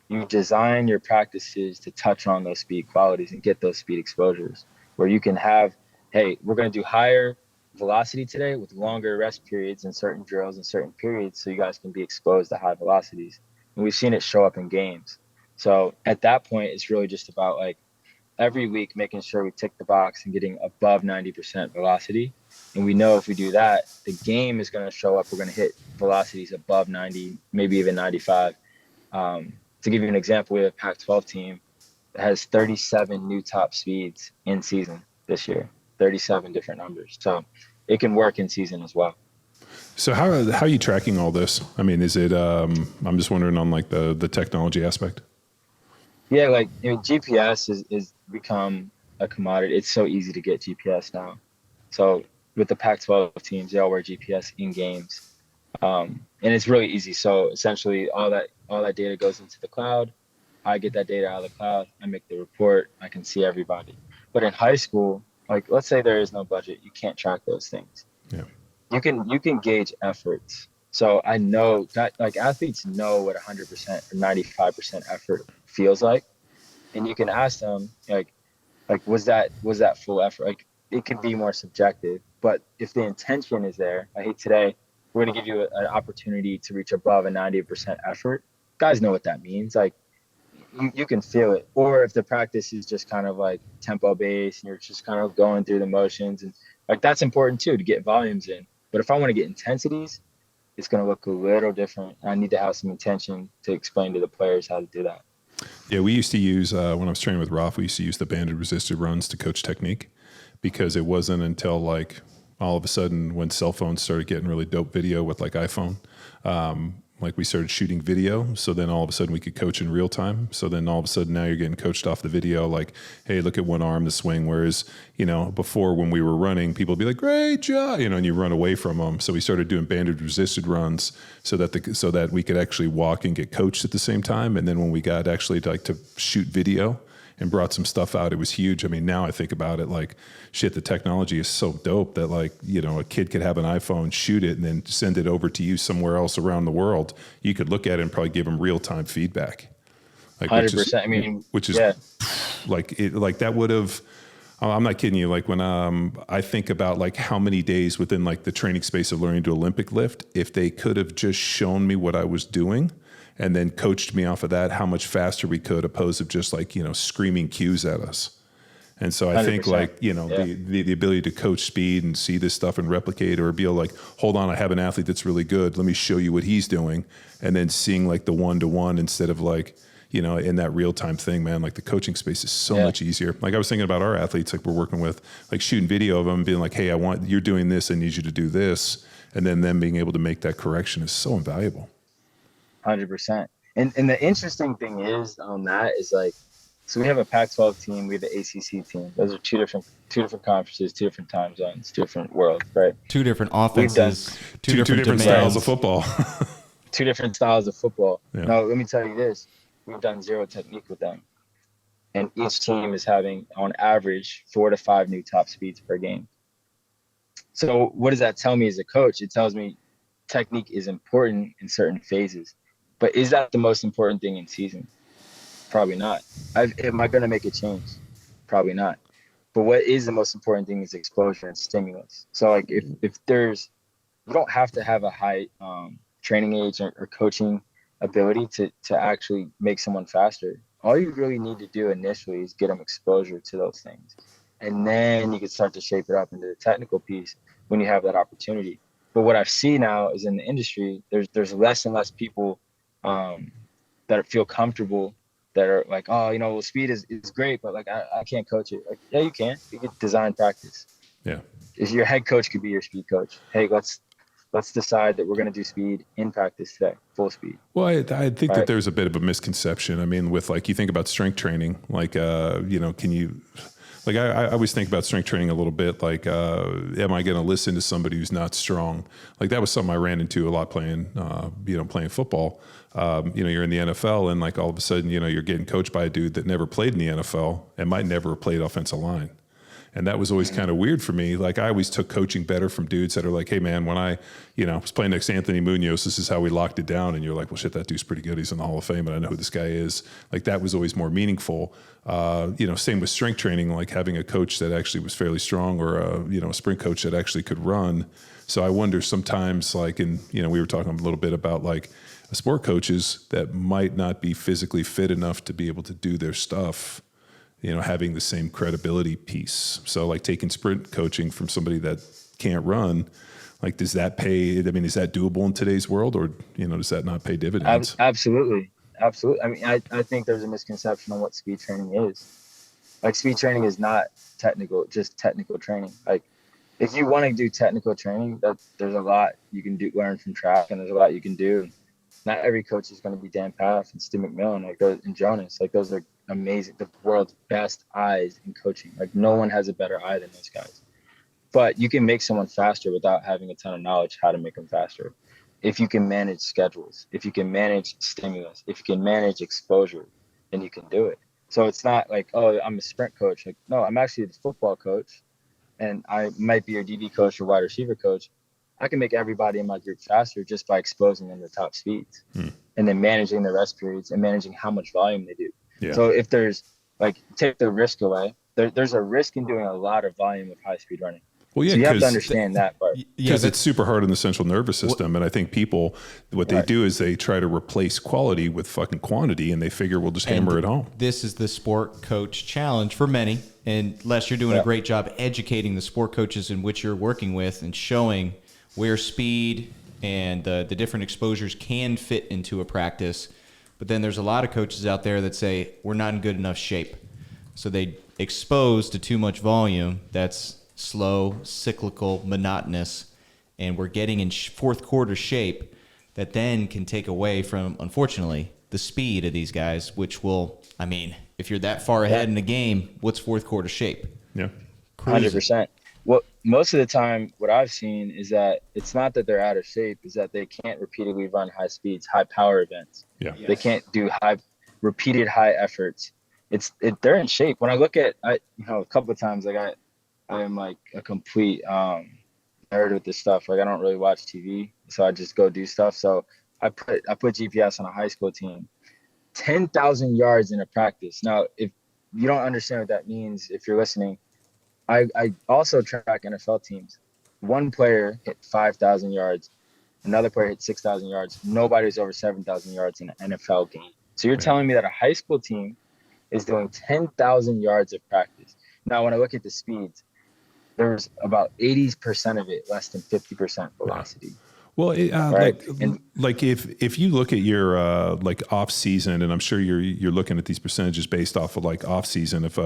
you design your practices to touch on those speed qualities and get those speed exposures where you can have, hey, we're going to do higher velocity today with longer rest periods and certain drills and certain periods so you guys can be exposed to high velocities. And we've seen it show up in games. So at that point, it's really just about like every week making sure we tick the box and getting above 90% velocity. And we know if we do that, the game is going to show up. We're going to hit velocities above 90, maybe even 95. To give you an example, we have a Pac-12 team that has 37 new top speeds in season this year, 37 different numbers. So it can work in season as well. So how are you tracking all this? I mean, is it, I'm just wondering on like the technology aspect. Yeah, like GPS is become a commodity. It's so easy to get GPS now. So with the Pac-12 teams, they all wear GPS in games. And it's really easy. So essentially all that data goes into the cloud. I get that data out of the cloud. I make the report. I can see everybody. But in high school, like let's say there is no budget, you can't track those things. Yeah. You can gauge efforts. So I know that like athletes know what 100% or 95% effort feels like. And you can ask them like was that full effort? Like it can be more subjective, but if the intention is there, like hey, today we're going to give you an opportunity to reach above a 90% effort. Guys know what that means. Like you can feel it. Or if the practice is just kind of like tempo based and you're just kind of going through the motions, and like that's important too, to get volumes in. But if I want to get intensities, it's going to look a little different. I need to have some intention to explain to the players how to do that. Yeah, we used to use, when I was training with Roth, we used to use the banded resisted runs to coach technique, because it wasn't until like all of a sudden when cell phones started getting really dope video with like iPhone, like we started shooting video. So then all of a sudden we could coach in real time. So then all of a sudden now you're getting coached off the video, like, hey, look at one arm, the swing. Whereas, before when we were running, people would be like, great job, and you run away from them. So we started doing banded resisted runs so that we could actually walk and get coached at the same time. And then when we got actually to shoot video and brought some stuff out, it was huge. I mean, now I think about it like, shit, the technology is so dope that like, a kid could have an iPhone, shoot it, and then send it over to you somewhere else around the world. You could look at it and probably give them real-time feedback. Like 100%. Which is like that would have, I'm not kidding you. Like when I think about like how many days within like the training space of learning to Olympic lift, if they could have just shown me what I was doing and then coached me off of that, how much faster we could, opposed to just like, screaming cues at us. And so I think like, the ability to coach speed and see this stuff and replicate, or be able like, hold on, I have an athlete that's really good. Let me show you what he's doing. And then seeing like the one-to-one instead of like, in that real-time thing, man, like the coaching space is so much easier. Like I was thinking about our athletes, like we're working with, like shooting video of them being like, hey, you're doing this. I need you to do this. And then them being able to make that correction is so invaluable. 100%. And the interesting thing is on that is like, so we have a Pac-12 team, we have the ACC team. Those are two different conferences, 2 different time zones, 2 different worlds, right? 2 different offenses, two different styles of football. 2 different styles of football. Yeah. Now, let me tell you this. We've done zero technique with them. And each team is having, on average, 4 to 5 new top speeds per game. So what does that tell me as a coach? It tells me technique is important in certain phases. But is that the most important thing in season? Probably not. Am I going to make a change? Probably not. But what is the most important thing is exposure and stimulus. So like if you don't have to have a high training age or coaching ability to actually make someone faster. All you really need to do initially is get them exposure to those things. And then you can start to shape it up into the technical piece when you have that opportunity. But what I see now is in the industry, there's less and less people that feel comfortable, that are like, oh, speed is great, but like I can't coach it. Like, yeah, you can. You can design practice. Yeah. If your head coach could be your speed coach. Hey, let's decide that we're going to do speed in practice today, full speed. Well, I think that there's a bit of a misconception. I mean, with like, you think about strength training, like, can you, Like I always think about strength training a little bit. Like, am I going to listen to somebody who's not strong? Like that was something I ran into a lot playing, playing football. You're in the NFL and like all of a sudden, you're getting coached by a dude that never played in the NFL and might never have played offensive line. And that was always kind of weird for me. Like I always took coaching better from dudes that are like, hey man, when I, was playing next to Anthony Munoz, this is how we locked it down. And you're like, well, shit, that dude's pretty good. He's in the Hall of Fame and I know who this guy is. Like that was always more meaningful. Same with strength training, like having a coach that actually was fairly strong or a sprint coach that actually could run. So I wonder sometimes like, we were talking a little bit about like sport coaches that might not be physically fit enough to be able to do their stuff, having the same credibility piece. So like taking sprint coaching from somebody that can't run, like, does that pay? I mean, is that doable in today's world or, does that not pay dividends? Absolutely. Absolutely. I mean, I think there's a misconception on what speed training is. Like speed training is not just technical training. Like if you want to do technical training, there's a lot you can learn from track and there's a lot you can do. Not every coach is going to be Dan Paff and Stu McMillan and Jonas. Like those are amazing, the world's best eyes in coaching. Like no one has a better eye than those guys. But you can make someone faster without having a ton of knowledge how to make them faster. If you can manage schedules, if you can manage stimulus, if you can manage exposure, then you can do it. So it's not like, oh, I'm a sprint coach. Like, no, I'm actually the football coach and I might be your DB coach or wide receiver coach. I can make everybody in my group faster just by exposing them to top speeds and then managing the rest periods and managing how much volume they do. Yeah. So if there's like, take the risk away, there's a risk in doing a lot of volume of high speed running. Well, yeah, so you have to understand that part. Because it's super hard on the central nervous system. And I think people, what they do is they try to replace quality with fucking quantity and they figure we'll just hammer it home. This is the sport coach challenge for many. And Les, you're doing a great job educating the sport coaches in which you're working with and showing where speed and the different exposures can fit into a practice. But then there's a lot of coaches out there that say, we're not in good enough shape. So they expose to too much volume that's slow, cyclical, monotonous, and we're getting in fourth quarter shape that then can take away from, unfortunately, the speed of these guys, which will, I mean, if you're that far ahead in the game, what's fourth quarter shape? Yeah. Crazy. 100%. Well, most of the time, what I've seen is that it's not that they're out of shape, is that they can't repeatedly run high speeds, high power events. Yeah. They can't do repeated high efforts. They're in shape. When I look at, a couple of times, like I am like a complete nerd with this stuff. Like I don't really watch TV, so I just go do stuff. So I put GPS on a high school team, 10,000 yards in a practice. Now, if you don't understand what that means, if you're listening, I also track NFL teams. One player hit 5,000 yards, another player hit 6,000 yards. Nobody's over 7,000 yards in an NFL game. So you're telling me that a high school team is doing 10,000 yards of practice. Now, when I look at the speeds, there's about 80% of it less than 50% velocity. Well, right? like if you look at your like off season, and I'm sure you're looking at these percentages based off of like off season. If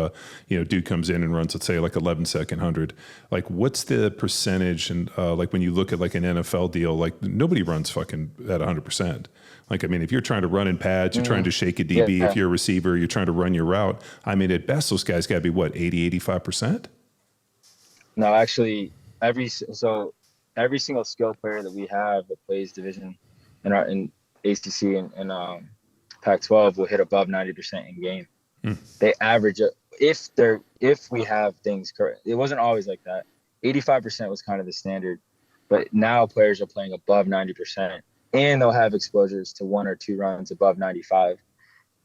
dude comes in and runs, let's say like 11-second 100, like what's the percentage? And like when you look at like an NFL deal, like nobody runs fucking at 100%. Like, I mean, if you're trying to run in pads, you're trying to shake a DB, if you're a receiver, you're trying to run your route. I mean, at best, those guys got to be what, 80-85%? No, actually, every single skill player that we have that plays division in ACC and Pac-12 will hit above 90% in game. They average if we have things correct. It wasn't always like that. 85% was kind of the standard, but now players are playing above 90%, and they'll have exposures to 1 or 2 runs above 95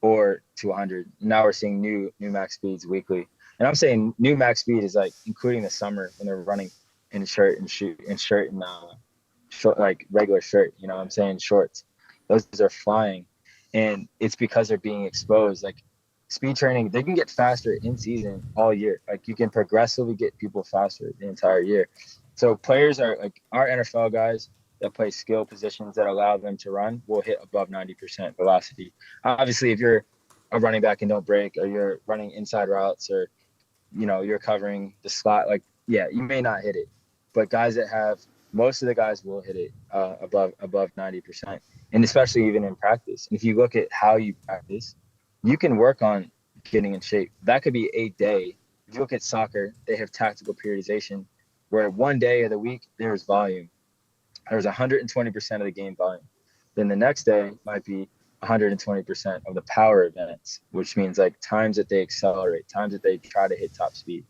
or to 100. Now we're seeing new max speeds weekly. And I'm saying new max speed is like including the summer when they're running in shirt and short, like regular shirt, I'm saying shorts. Those are flying. And it's because they're being exposed. Like speed training, they can get faster in season all year. Like you can progressively get people faster the entire year. So players are like our NFL guys that play skill positions that allow them to run will hit above 90% velocity. Obviously, if you're a running back and don't break, or you're running inside routes, or you're covering the slot, like, yeah, you may not hit it. But guys most of the guys will hit it above 90%. And especially even in practice. And if you look at how you practice, you can work on getting in shape. That could be a day if you look at soccer, they have tactical periodization where one day of the week there's volume. There's 120% of the game volume. Then the next day might be 120% of the power events, which means like times that they accelerate, times that they try to hit top speed,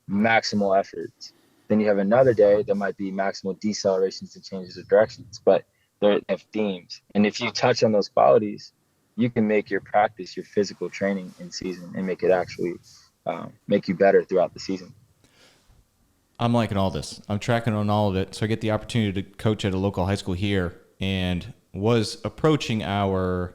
maximal efforts. Then you have another day that might be maximal decelerations and changes of directions, but they have themes. And if you touch on those qualities, you can make your practice, your physical training in season and make it actually make you better throughout the season. I'm liking all this. I'm tracking on all of it. So I get the opportunity to coach at a local high school here, and was approaching our,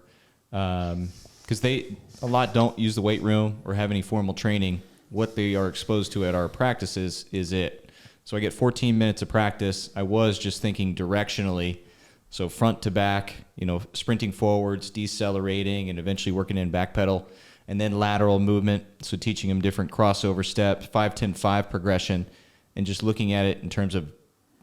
because a lot don't use the weight room or have any formal training. What they are exposed to at our practices is it. So I get 14 minutes of practice. I was just thinking directionally. So front to back, sprinting forwards, decelerating, and eventually working in back pedal, and then lateral movement. So teaching them different crossover steps, 5-10-5 progression, and just looking at it in terms of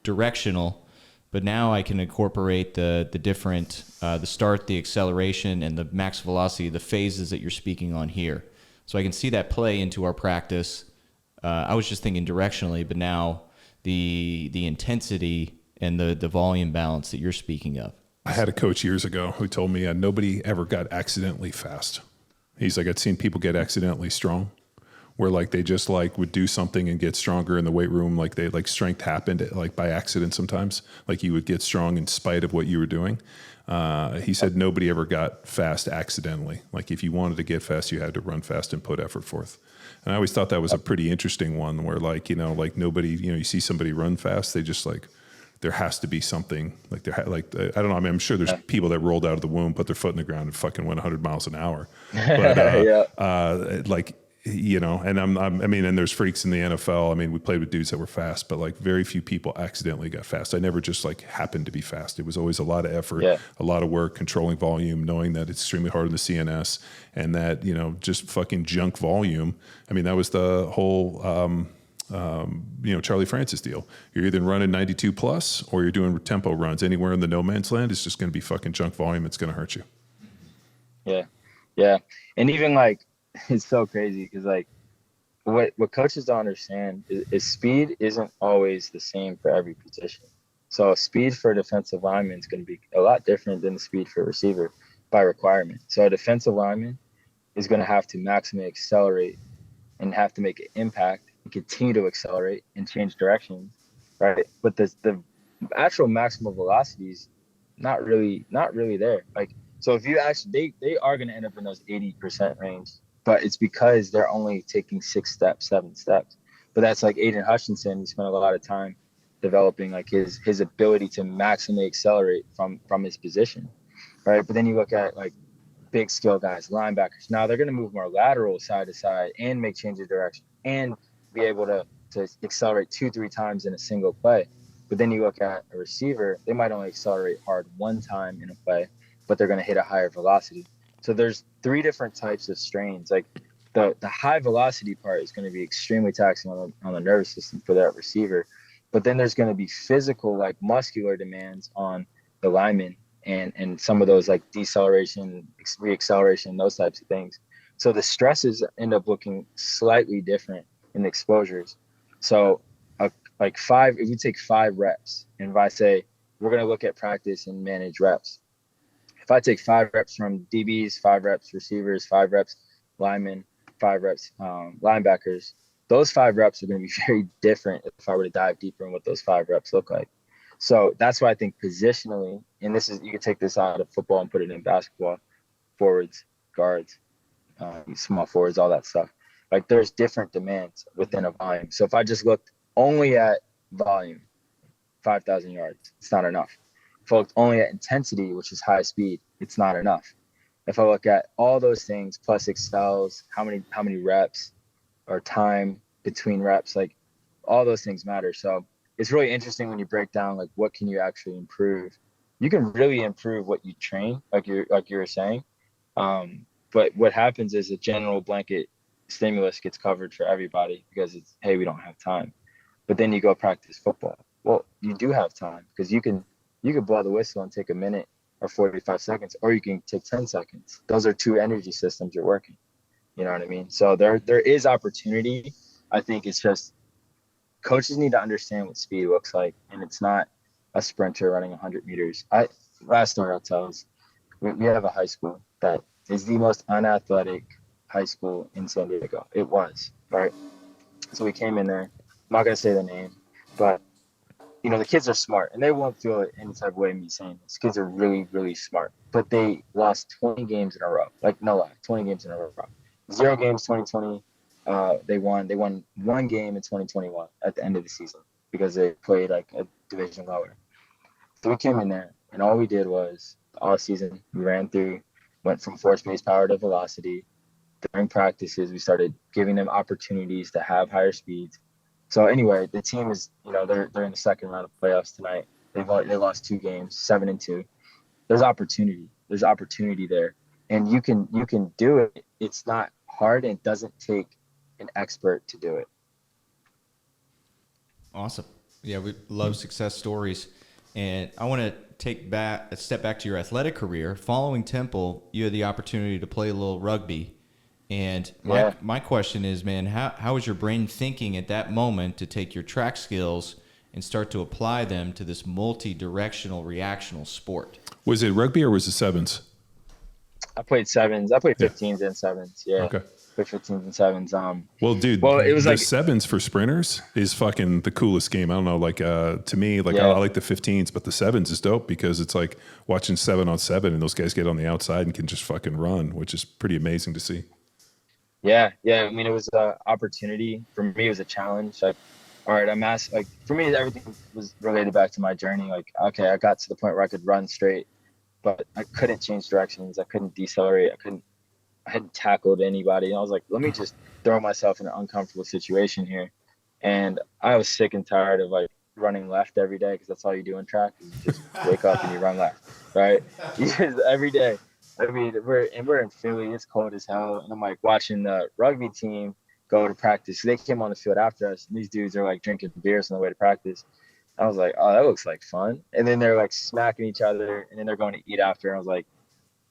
directional. But now I can incorporate the different, the start, the acceleration, and the max velocity, the phases that you're speaking on here. So I can see that play into our practice. I was just thinking directionally, but now the intensity and the volume balance that you're speaking of. I had a coach years ago who told me nobody ever got accidentally fast. He's like, I'd seen people get accidentally strong, where like they just like would do something and get stronger in the weight room. Like they like strength happened like by accident sometimes. Like you would get strong in spite of what you were doing. He said nobody ever got fast accidentally. Like if you wanted to get fast, you had to run fast and put effort forth. And I always thought that was a pretty interesting one where like, like nobody, you see somebody run fast, they just like, there has to be something like I don't know. I mean, I'm sure there's people that rolled out of the womb, put their foot in the ground and fucking went 100 miles an hour. But, and there's freaks in the NFL. I mean, we played with dudes that were fast, but like very few people accidentally got fast. I never just like happened to be fast. It was always a lot of effort, a lot of work, controlling volume, knowing that it's extremely hard in the CNS and that, just fucking junk volume. I mean, that was the whole, Charlie Francis deal. You're either running 92 plus or you're doing tempo runs. Anywhere in the no man's land, it's just going to be fucking junk volume. It's going to hurt you. Yeah. Yeah. And even like, it's so crazy because like what coaches don't understand is speed isn't always the same for every position. So speed for a defensive lineman is going to be a lot different than the speed for a receiver by requirement. So a defensive lineman is going to have to maximally accelerate and have to make an impact and continue to accelerate and change directions, right? But the actual maximal velocity is not really there. Like, so if you actually, they are going to end up in those 80% range, but it's because they're only taking 6 steps, 7 steps. But that's like Aiden Hutchinson. He spent a lot of time developing like his ability to maximally accelerate from his position, right? But then you look at like big skill guys, linebackers. Now they're going to move more lateral side to side and make change of direction and be able to accelerate 2-3 times in a single play. But then you look at a receiver, they might only accelerate hard 1 time in a play, but they're going to hit a higher velocity. So there's 3 different types of strains. Like the high velocity part is going to be extremely taxing on the nervous system for that receiver. But then there's going to be physical, like muscular demands on the lineman and some of those like deceleration, reacceleration, those types of things. So the stresses end up looking slightly different in the exposures. So if we take 5 reps, and if I say we're going to look at practice and manage reps, if I take 5 reps from DBs, 5 reps receivers, 5 reps linemen, 5 reps linebackers, those 5 reps are going to be very different if I were to dive deeper in what those 5 reps look like. So that's why I think positionally, and you can take this out of football and put it in basketball, forwards, guards, small forwards, all that stuff. Like there's different demands within a volume. So if I just looked only at volume, 5,000 yards, it's not enough. If I looked only at intensity, which is high speed, it's not enough. If I look at all those things plus excels, how many reps or time between reps, like all those things matter. So it's really interesting when you break down like what can you actually improve. You can really improve what you train, like you were saying. But what happens is a general blanket stimulus gets covered for everybody because it's, hey, we don't have time. But then you go practice football. Well, you do have time because you can blow the whistle and take a minute or 45 seconds, or you can take 10 seconds. Those are 2 energy systems you're working. You know what I mean? So there is opportunity. I think it's just coaches need to understand what speed looks like, and it's not a sprinter running 100 meters. Last story I'll tell is we have a high school that is the most unathletic high school in San Diego. It was, right? So we came in there. I'm not going to say the name, but, the kids are smart, and they won't feel it any type of way me saying this. Kids are really, really smart, but they lost 20 games in a row. Like, no lie, 20 games in a row. 0 games 2020. They won one game in 2021 at the end of the season because they played like a division lower. So we came in there, and all we did was all season we ran through, went from force-based power to velocity. During practices, we started giving them opportunities to have higher speeds. So anyway, the team is, they're in the second round of playoffs tonight. They lost 2 games, 7-2. There's opportunity. There's opportunity there, and you can do it. It's not hard, and it doesn't take an expert to do it. Awesome. Yeah, we love success stories. And I want to take a step back to your athletic career. Following Temple, you had the opportunity to play a little rugby. And my question is, man, how was your brain thinking at that moment to take your track skills and start to apply them to this multi-directional reactional sport? Was it rugby or was it sevens? I played sevens. I played 15s and sevens. Yeah. Okay. Played 15s and sevens. Well, dude, it was the sevens for sprinters is fucking the coolest game. I don't know, like to me, like I like the 15s, but the sevens is dope because it's like watching 7-on-7 and those guys get on the outside and can just fucking run, which is pretty amazing to see. Yeah. I mean, it was an opportunity for me. It was a challenge. Like, all right, I'm asked. Like for me, everything was related back to my journey. Like, okay, I got to the point where I could run straight, but I couldn't change directions. I couldn't decelerate. I hadn't tackled anybody. And I was like, let me just throw myself in an uncomfortable situation here. And I was sick and tired of like running left every day because that's all you do in track. Is you just wake up and you run left, right? Every day. I mean, we're in Philly. It's cold as hell. And I'm like watching the rugby team go to practice. They came on the field after us. And these dudes are like drinking beers on the way to practice. I was like, oh, that looks like fun. And then they're like smacking each other, and then they're going to eat after. And I was like,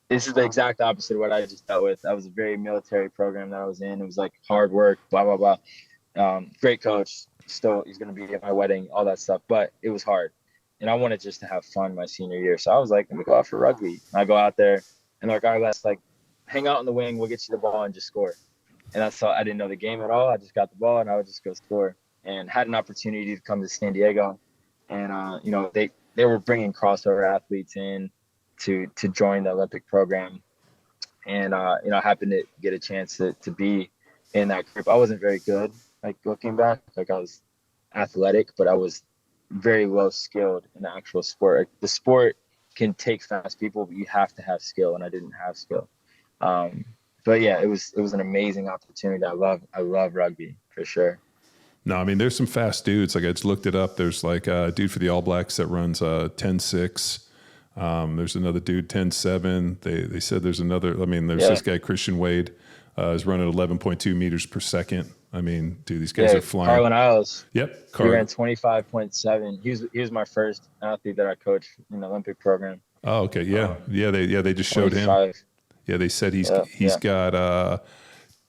this is the exact opposite of what I just dealt with. That was a very military program that I was in. It was like hard work, blah, blah, blah. Great coach. Still, he's going to be at my wedding, all that stuff. But it was hard. And I wanted just to have fun my senior year. So I was like, let me go out for rugby. And I go out there, and they're like, all right, let's like hang out in the wing. We'll get you the ball and just score. And that's all. I didn't know the game at all. I just got the ball, and I would just go score. And had an opportunity to come to San Diego. And, they were bringing crossover athletes in to join the Olympic program. And, I happened to get a chance to be in that group. I wasn't very good, like looking back, like I was athletic, but I was very low skilled in the actual sport. Like, the sport can take fast people, but you have to have skill. And I didn't have skill. But yeah, it was an amazing opportunity. I love rugby for sure. No, I mean, there's some fast dudes. Like I just looked it up. There's like a dude for the All Blacks that runs 10.6. There's another dude 10.7. They said there's another. I mean, there's this guy Christian Wade is running 11.2 meters per second. I mean, dude, these guys are flying. Carlin Isles. Yep, he ran 25.7. He was my first athlete that I coached in the Olympic program. Oh, okay, yeah. They just showed him. Yeah, they said he's got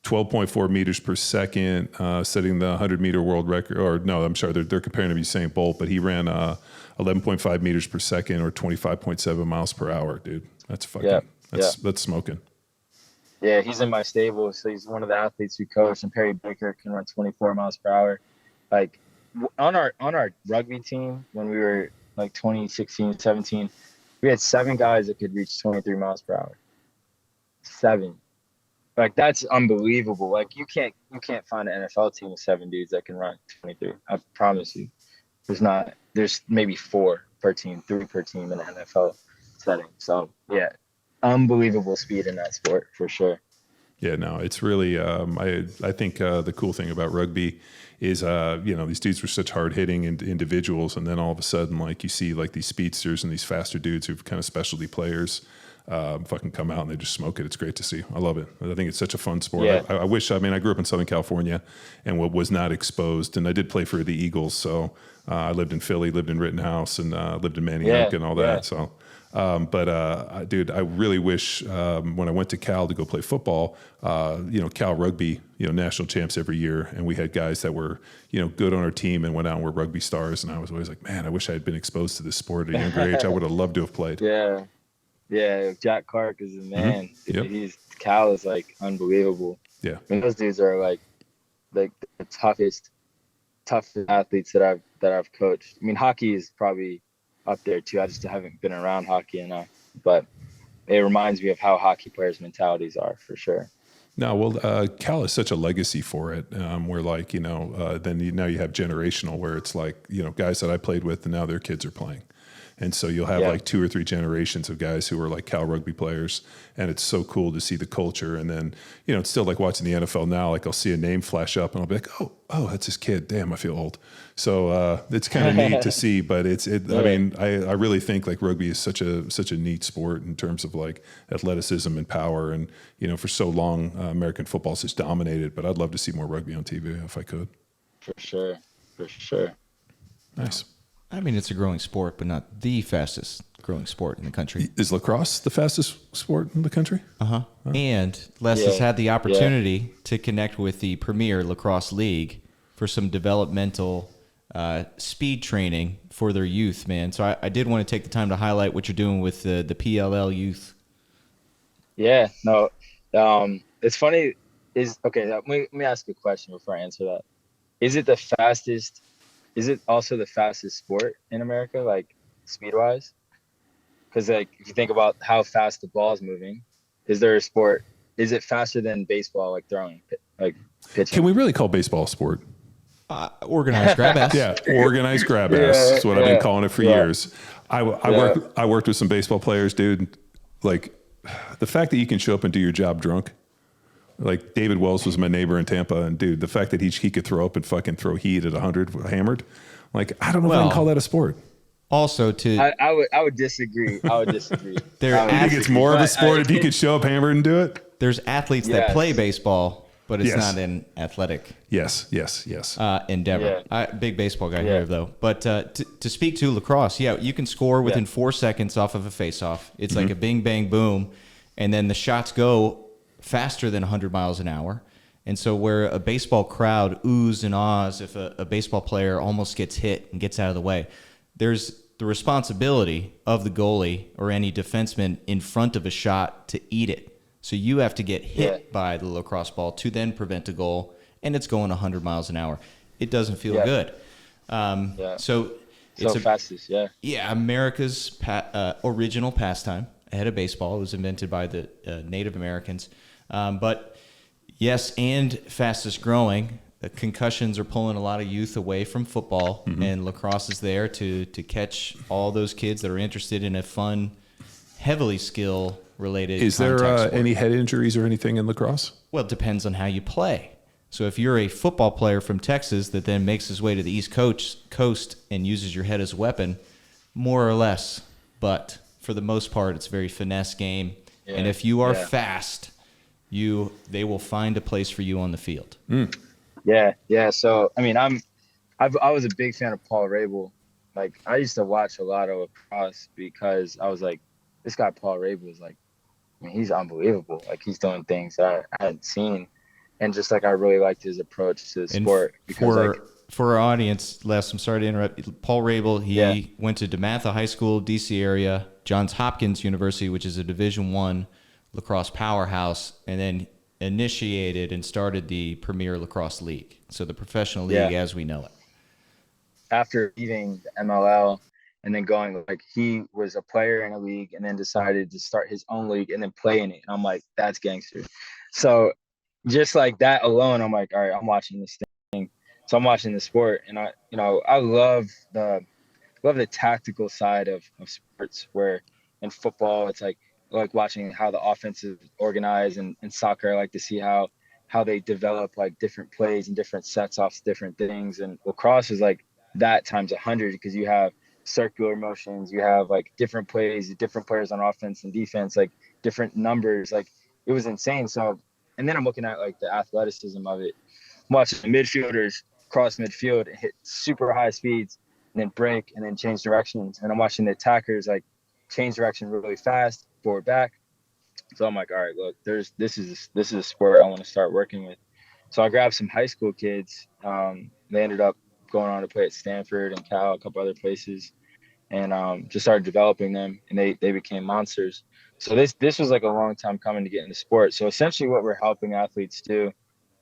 12.4 meters per second, setting the 100-meter world record. Or no, I'm sorry, they're comparing him to Usain Bolt, but he ran 11.5 meters per second or 25.7 miles per hour, dude. That's fucking, that's smoking. Yeah, he's in my stable, so he's one of the athletes we coach. And Perry Baker can run 24 miles per hour. Like on our rugby team, when we were like 2016, 17, we had 7 guys that could reach 23 miles per hour. 7. Like, that's unbelievable. Like, you can't find an NFL team with 7 dudes that can run 23. I promise you. There's maybe 4 per team, 3 per team in an NFL setting. So yeah, unbelievable speed in that sport for sure. Yeah, no, it's really, I think the cool thing about rugby is, these dudes were such hard hitting individuals. And then all of a sudden, like, you see like these speedsters and these faster dudes who've kind of specialty players fucking come out and they just smoke it. It's great to see. I love it. I think it's such a fun sport. Yeah. I wish, I grew up in Southern California and was not exposed. And I did play for the Eagles. So I lived in Philly, lived in Rittenhouse, and lived in Manioc and all that. So Dude, I really wish when I went to Cal to go play football, Cal rugby, national champs every year. And we had guys that were, good on our team and went out and were rugby stars. And I was always like, man, I wish I had been exposed to this sport at a younger age. I would have loved to have played. Yeah. Yeah. Jack Clark is the man. Mm-hmm. Yep. Cal is like unbelievable. Yeah. I mean, those dudes are like the toughest athletes that I've coached. I mean, hockey is probably up there too. I just haven't been around hockey enough, but it reminds me of how hockey players' mentalities are for sure. No, well, Cal is such a legacy for it. Where like, now you have generational where it's like, guys that I played with and now their kids are playing. And so you'll have like 2 or 3 generations of guys who are like Cal rugby players. And it's so cool to see the culture. And then, it's still like watching the NFL now, like I'll see a name flash up and I'll be like, oh, that's his kid. Damn, I feel old. So it's kind of neat to see, but I mean, I really think like rugby is such a neat sport in terms of like athleticism and power. And, for so long, American football's just dominated, but I'd love to see more rugby on TV if I could. For sure. Nice. I mean, it's a growing sport, but not the fastest growing sport in the country. Is lacrosse the fastest sport in the country? Uh-huh. Oh. And Les has had the opportunity to connect with the Premier Lacrosse League for some developmental speed training for their youth, man. So I did want to take the time to highlight what you're doing with the PLL Youth. Yeah, no, it's funny. Let me ask you a question before I answer that. Is it also the fastest sport in America, like speed-wise? Because like if you think about how fast the ball is moving, is it faster than baseball, like throwing, like pitching? Can we really call baseball a sport? Organized grab ass. Yeah, organized grab ass. That's what I've been calling it for years. I worked with some baseball players, dude. Like the fact that you can show up and do your job drunk. Like David Wells was my neighbor in Tampa, and dude, the fact that he could throw up and fucking throw heat at 100 hammered, like I don't know if I can call that a sport. Also, I would disagree. You think it's more of a sport if you could show up hammered and do it? There's athletes that play baseball, but it's not an athletic. Yes. Endeavor. Yeah. Big baseball guy here though. But to speak to lacrosse, you can score within 4 seconds off of a face-off. It's like a bing bang boom, and then the shots go faster than 100 miles an hour. And so where a baseball crowd oohs and ahs if a baseball player almost gets hit and gets out of the way, there's the responsibility of the goalie or any defenseman in front of a shot to eat it. So you have to get hit by the lacrosse ball to then prevent a goal, and it's going 100 miles an hour. It doesn't feel good. So it's fastest, America's original pastime ahead of baseball. It was invented by the Native Americans. But yes, and fastest growing. Concussions are pulling a lot of youth away from football, and lacrosse is there to catch all those kids that are interested in a fun, heavily skill-related Is there sport. any head injuries or anything in lacrosse? Well, it depends on how you play. So if you're a football player from Texas that then makes his way to the East Coast and uses your head as a weapon, more or less. But for the most part, it's a very finesse game. Yeah. And if you are fast, they will find a place for you on the field. Yeah. So I mean, I was a big fan of Paul Rabel. Like I used to watch a lot of lacrosse because I was like, this guy Paul Rabel is like, I mean, he's unbelievable. Like he's doing things that I hadn't seen, and just like I really liked his approach to the sport. Because for our audience, Les, I'm sorry to interrupt. Paul Rabel, he went to DeMatha High School, DC area, Johns Hopkins University, which is a Division I lacrosse powerhouse, and then initiated and started the Premier Lacrosse League, so the professional league as we know it. After leaving the MLL and then going, like he was a player in a league and then decided to start his own league and then play in it. And I'm like, that's gangster. So just like that alone, I'm like, all right, I'm watching this thing. So I'm watching the sport, and I love the tactical side of sports, where in football, it's like watching how the offense is organized, and in soccer, I like to see how they develop like different plays and different sets off different things. And lacrosse is like that times 100, because you have circular motions, you have like different plays, different players on offense and defense, like different numbers. Like it was insane. So, and then I'm looking at like the athleticism of it. I'm watching the midfielders cross midfield and hit super high speeds and then break and then change directions. And I'm watching the attackers like change direction really fast, forward, back. So I'm like, all right, look, this is a sport I want to start working with. So I grabbed some high school kids. They ended up going on to play at Stanford and Cal, a couple other places, and just started developing them, and they became monsters. So this was like a long time coming to get into sport. So essentially, what we're helping athletes do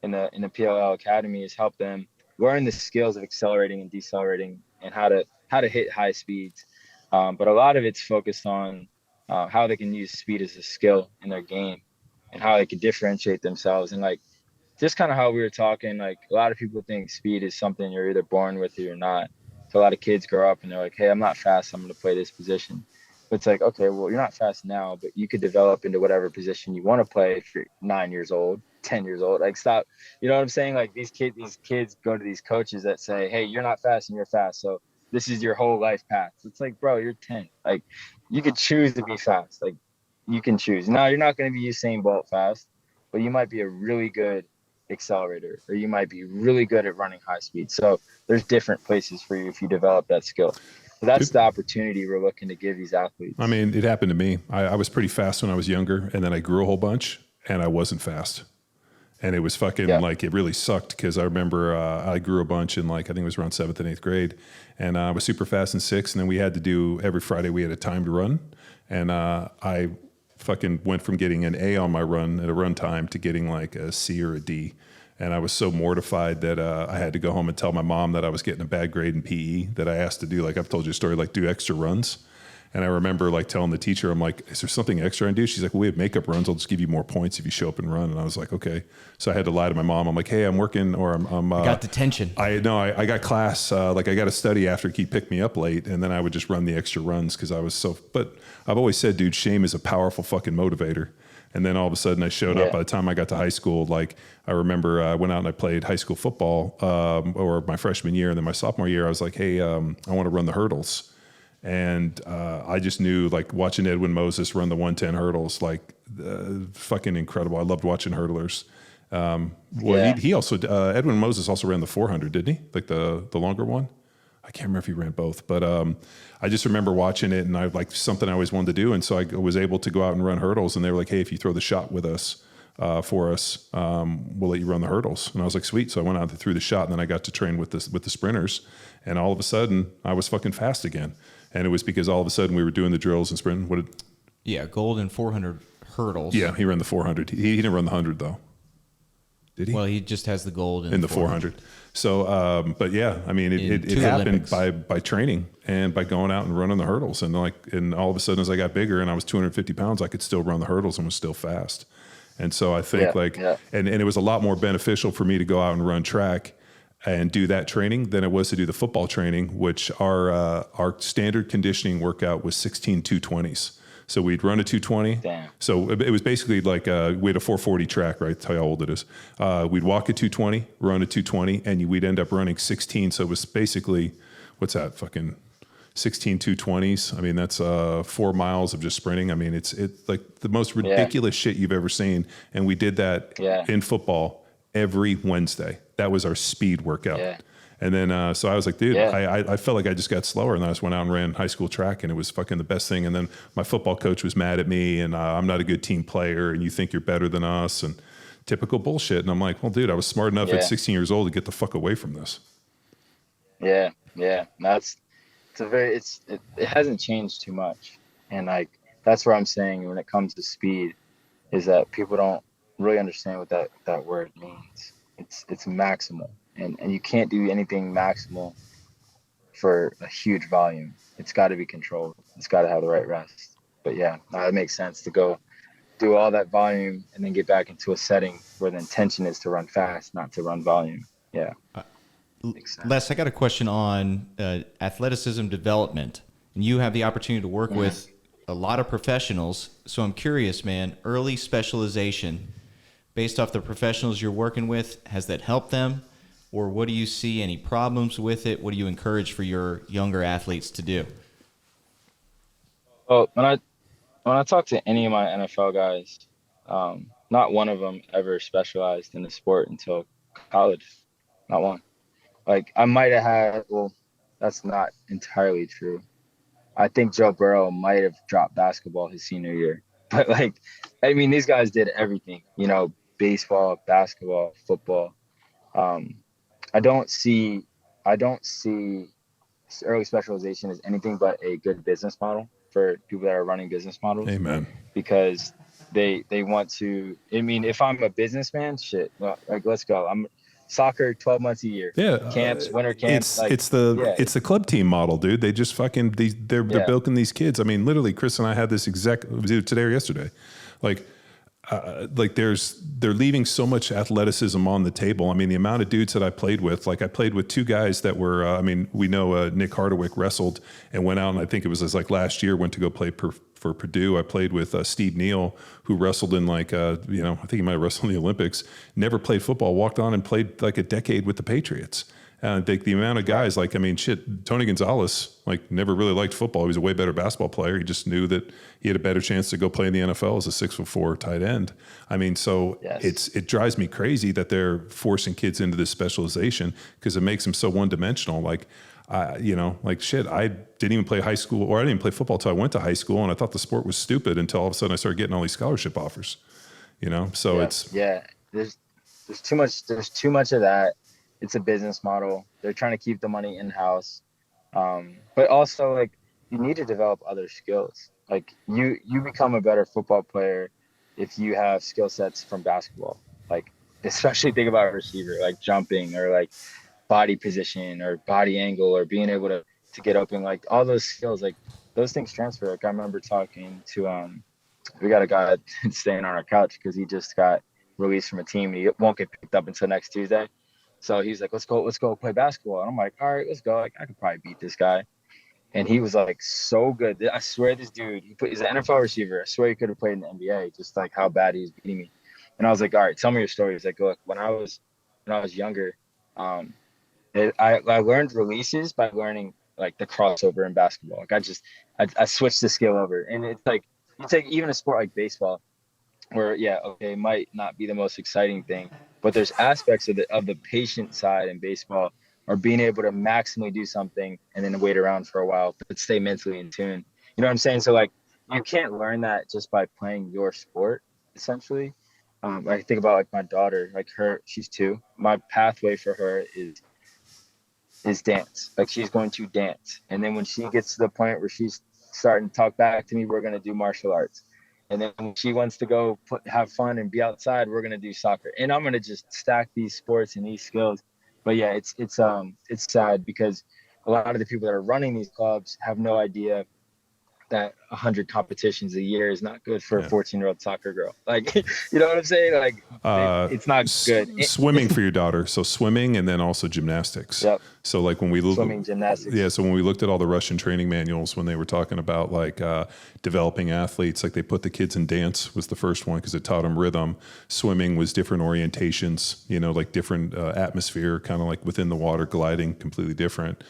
in the PLL Academy is help them learn the skills of accelerating and decelerating and how to hit high speeds. But a lot of it's focused on how they can use speed as a skill in their game and how they can differentiate themselves. And like just kind of how we were talking, like a lot of people think speed is something you're either born with or you're not. So a lot of kids grow up and they're like, hey, I'm not fast, I'm going to play this position. But it's like, okay, well, you're not fast now, but you could develop into whatever position you want to play if you're 9 years old, 10 years old. Like, stop. You know what I'm saying? Like these kids go to these coaches that say, hey, you're not fast and you're fast, so this is your whole life path. It's like, bro, you're 10. Like, you could choose to be fast. Like, you can choose. Now, you're not going to be Usain Bolt fast, but you might be a really good accelerator, or you might be really good at running high speed. So there's different places for you if you develop that skill. So that's the opportunity we're looking to give these athletes. I mean, it happened to me. I was pretty fast when I was younger, and then I grew a whole bunch, and I wasn't fast. And it was fucking like, it really sucked because I remember I grew a bunch in like, I think it was around 7th and 8th grade. And I was super fast in 6th. And then we had to do, every Friday we had a time to run. And I fucking went from getting an A on my run at a run time to getting like a C or a D. And I was so mortified that I had to go home and tell my mom that I was getting a bad grade in PE, that I asked to do, like I've told you a story, like do extra runs. And I remember like telling the teacher, I'm like, is there something extra I can do? She's like, well, we have makeup runs. I'll just give you more points if you show up and run. And I was like, okay. So I had to lie to my mom. I'm like, hey, I'm working, or I'm I got detention. I got class. Like I got to study after he picked me up late. And then I would just run the extra runs because I was so, but I've always said, dude, shame is a powerful fucking motivator. And then all of a sudden I showed up. By the time I got to high school, like I remember I went out and I played high school football or my freshman year. And then my sophomore year, I was like, hey, I want to run the hurdles. And I just knew, like watching Edwin Moses run the 110 hurdles, like fucking incredible. I loved watching hurdlers. He also, Edwin Moses also ran the 400, didn't he? Like the longer one? I can't remember if he ran both, but I just remember watching it, and I like something I always wanted to do. And so I was able to go out and run hurdles, and they were like, hey, if you throw the shot with us, for us, we'll let you run the hurdles. And I was like, sweet. So I went out and threw the shot, and then I got to train with the sprinters, and all of a sudden I was fucking fast again. And it was because all of a sudden we were doing the drills and sprinting. Gold in 400 hurdles. Yeah, he ran the 400. He didn't run the 100 though. Did he? Well, he just has the gold in the 400. So, but yeah, I mean, it happened by training and by going out and running the hurdles. And and all of a sudden, as I got bigger and I was 250 pounds, I could still run the hurdles and was still fast. And so I think and it was a lot more beneficial for me to go out and run track and do that training than it was to do the football training, which our standard conditioning workout was 16 220s. So we'd run a 220. Damn. So it was basically like we had a 440 track, right? That's how old it is. We'd walk a 220, run a 220, and we'd end up running 16. So it was basically, what's that, fucking 16 220s? I mean, that's 4 miles of just sprinting. I mean, it's like the most ridiculous shit you've ever seen. And we did that in football every Wednesday. That was our speed workout. Yeah. And then, so I was like, dude, I felt like I just got slower. And I just went out and ran high school track, and it was fucking the best thing. And then my football coach was mad at me, and I'm not a good team player, and you think you're better than us, and typical bullshit. And I'm like, well, dude, I was smart enough at 16 years old to get the fuck away from this. Yeah. It hasn't changed too much. And like, that's where I'm saying when it comes to speed is that people don't really understand what that word means. It's maximal. And you can't do anything maximal for a huge volume. It's got to be controlled. It's got to have the right rest. But yeah, it makes sense to go do all that volume and then get back into a setting where the intention is to run fast, not to run volume. Yeah. Les, I got a question on athleticism development. And you have the opportunity to work with a lot of professionals. So I'm curious, man, early specialization, based off the professionals you're working with, has that helped them? Or what do you see? Any problems with it? What do you encourage for your younger athletes to do? Well, when I talk to any of my NFL guys, not one of them ever specialized in the sport until college. Not one. Like I might have had, well, that's not entirely true. I think Joe Burrow might have dropped basketball his senior year. But like, I mean, these guys did everything, baseball, basketball, football. Um, I don't see early specialization as anything but a good business model for people that are running business models. Amen. Because they want to. I mean, if I'm a businessman, shit, well, like let's go. I'm soccer 12 months a year. Yeah, Camps, winter camps. It's the club team model, dude. They just fucking they're bilking these kids. I mean, literally, Chris and I had this today or yesterday, like they're leaving so much athleticism on the table. I mean, the amount of dudes that I played with, like I played with two guys that were, we know Nick Hardwick wrestled and went out, and I think it was like last year, went to go play for Purdue. I played with Steve Neal, who wrestled in I think he might have wrestled in the Olympics, never played football, walked on and played like a decade with the Patriots. The amount of guys, Tony Gonzalez, never really liked football. He was a way better basketball player. He just knew that he had a better chance to go play in the NFL as a 6'4" tight end. I mean, so yes. it drives me crazy that they're forcing kids into this specialization because it makes them so one-dimensional. I didn't even play high school, or I didn't even play football until I went to high school, and I thought the sport was stupid until all of a sudden I started getting all these scholarship offers. So it's there's too much of that. It's a business model. They're trying to keep the money in-house. But also you need to develop other skills. You become a better football player if you have skill sets from basketball. Especially think about a receiver, jumping or body position or body angle or being able to get open, all those skills, those things transfer. I remember talking to, we got a guy staying on our couch because he just got released from a team and he won't get picked up until next Tuesday. So he's like, let's go play basketball. And I'm like, all right, let's go. I could probably beat this guy. And he was so good. I swear this dude, he's an NFL receiver. I swear he could have played in the NBA, just how bad he was beating me. And I was like, all right, tell me your story. He's like, look, when I was younger, I learned releases by learning the crossover in basketball. I switched the skill over. And it's you take even a sport like baseball, where it might not be the most exciting thing, but there's aspects of the patient side in baseball, or being able to maximally do something and then wait around for a while but stay mentally in tune. You know what I'm saying? So you can't learn that just by playing your sport, essentially. I think about my daughter, she's 2. My pathway for her is dance. She's going to dance, and then when she gets to the point where she's starting to talk back to me, we're going to do martial arts. And then when she wants to go have fun and be outside, we're going to do soccer. And I'm going to just stack these sports and these skills. But it's sad because a lot of the people that are running these clubs have no idea that 100 competitions a year is not good for a 14-year-old soccer girl. You know what I'm saying? It's not good. Swimming for your daughter. So swimming and then also gymnastics. Yep. So when we swimming, gymnastics. Yeah. So when we looked at all the Russian training manuals, when they were talking about developing athletes, they put the kids in dance was the first one because it taught them rhythm. Swimming was different orientations, different atmosphere, kind of within the water, gliding, completely different.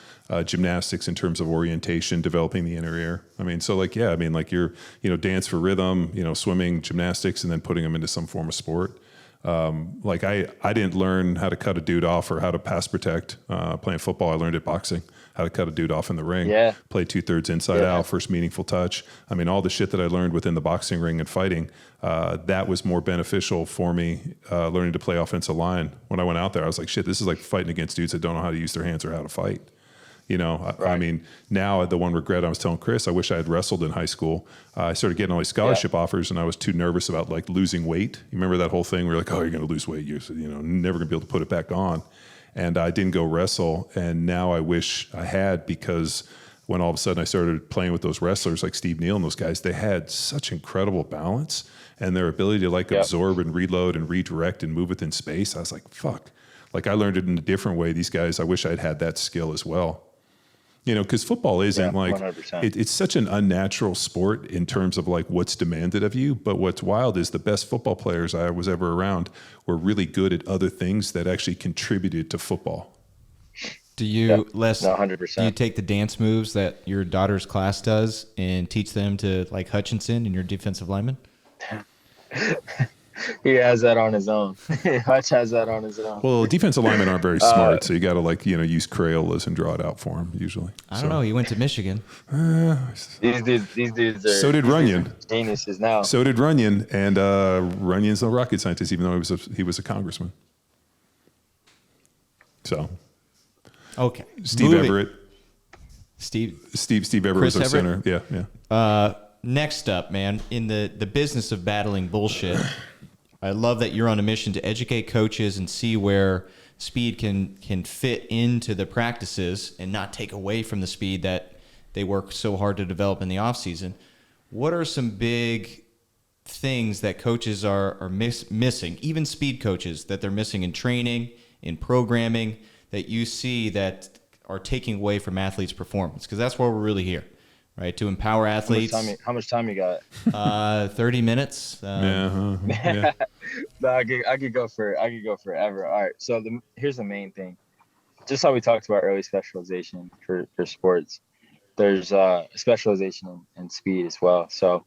Gymnastics in terms of orientation, developing the inner ear. You're, dance for rhythm, swimming, gymnastics, and then putting them into some form of sport. I didn't learn how to cut a dude off or how to pass protect playing football. I learned it boxing, how to cut a dude off in the ring, play 2/3 inside out, first meaningful touch. All the shit that I learned within the boxing ring and fighting, that was more beneficial for me learning to play offensive line. When I went out there, I was like, shit, this is like fighting against dudes that don't know how to use their hands or how to fight. Now the one regret I was telling Chris, I wish I had wrestled in high school. I started getting all these scholarship offers, and I was too nervous about losing weight. You remember that whole thing where you're you're going to lose weight. You're never going to be able to put it back on. And I didn't go wrestle. And now I wish I had, because when all of a sudden I started playing with those wrestlers like Steve Neal and those guys, they had such incredible balance and their ability to absorb and reload and redirect and move within space. I was like, fuck. I learned it in a different way. These guys, I wish I'd had that skill as well. Because football isn't 100%. It's such an unnatural sport in terms of what's demanded of you. But what's wild is the best football players I was ever around were really good at other things that actually contributed to football. Do you, Les, 100%. Do you take the dance moves that your daughter's class does and teach them to Hutchinson and your defensive lineman? He has that on his own. Hutch has that on his own. Well, defensive linemen aren't very smart, so you got to use Crayolas and draw it out for him usually. I don't know. He went to Michigan. These dudes are. So did Runyon. Geniuses now. So did Runyon, and Runyon's a rocket scientist, even though he was a congressman. So. Okay. Steve Moving. Everett. Steve Everett was our center. Yeah. Next up, man, in the business of battling bullshit, I love that you're on a mission to educate coaches and see where speed can fit into the practices and not take away from the speed that they work so hard to develop in the off season. What are some big things that coaches are missing, even speed coaches, that they're missing in training, in programming, that you see that are taking away from athletes' performance? Because that's why we're really here, right? To empower athletes. How much time you got? 30 minutes. Yeah. No, I could go forever. All right. So here's the main thing. Just how we talked about early specialization for sports, there's specialization in speed as well. So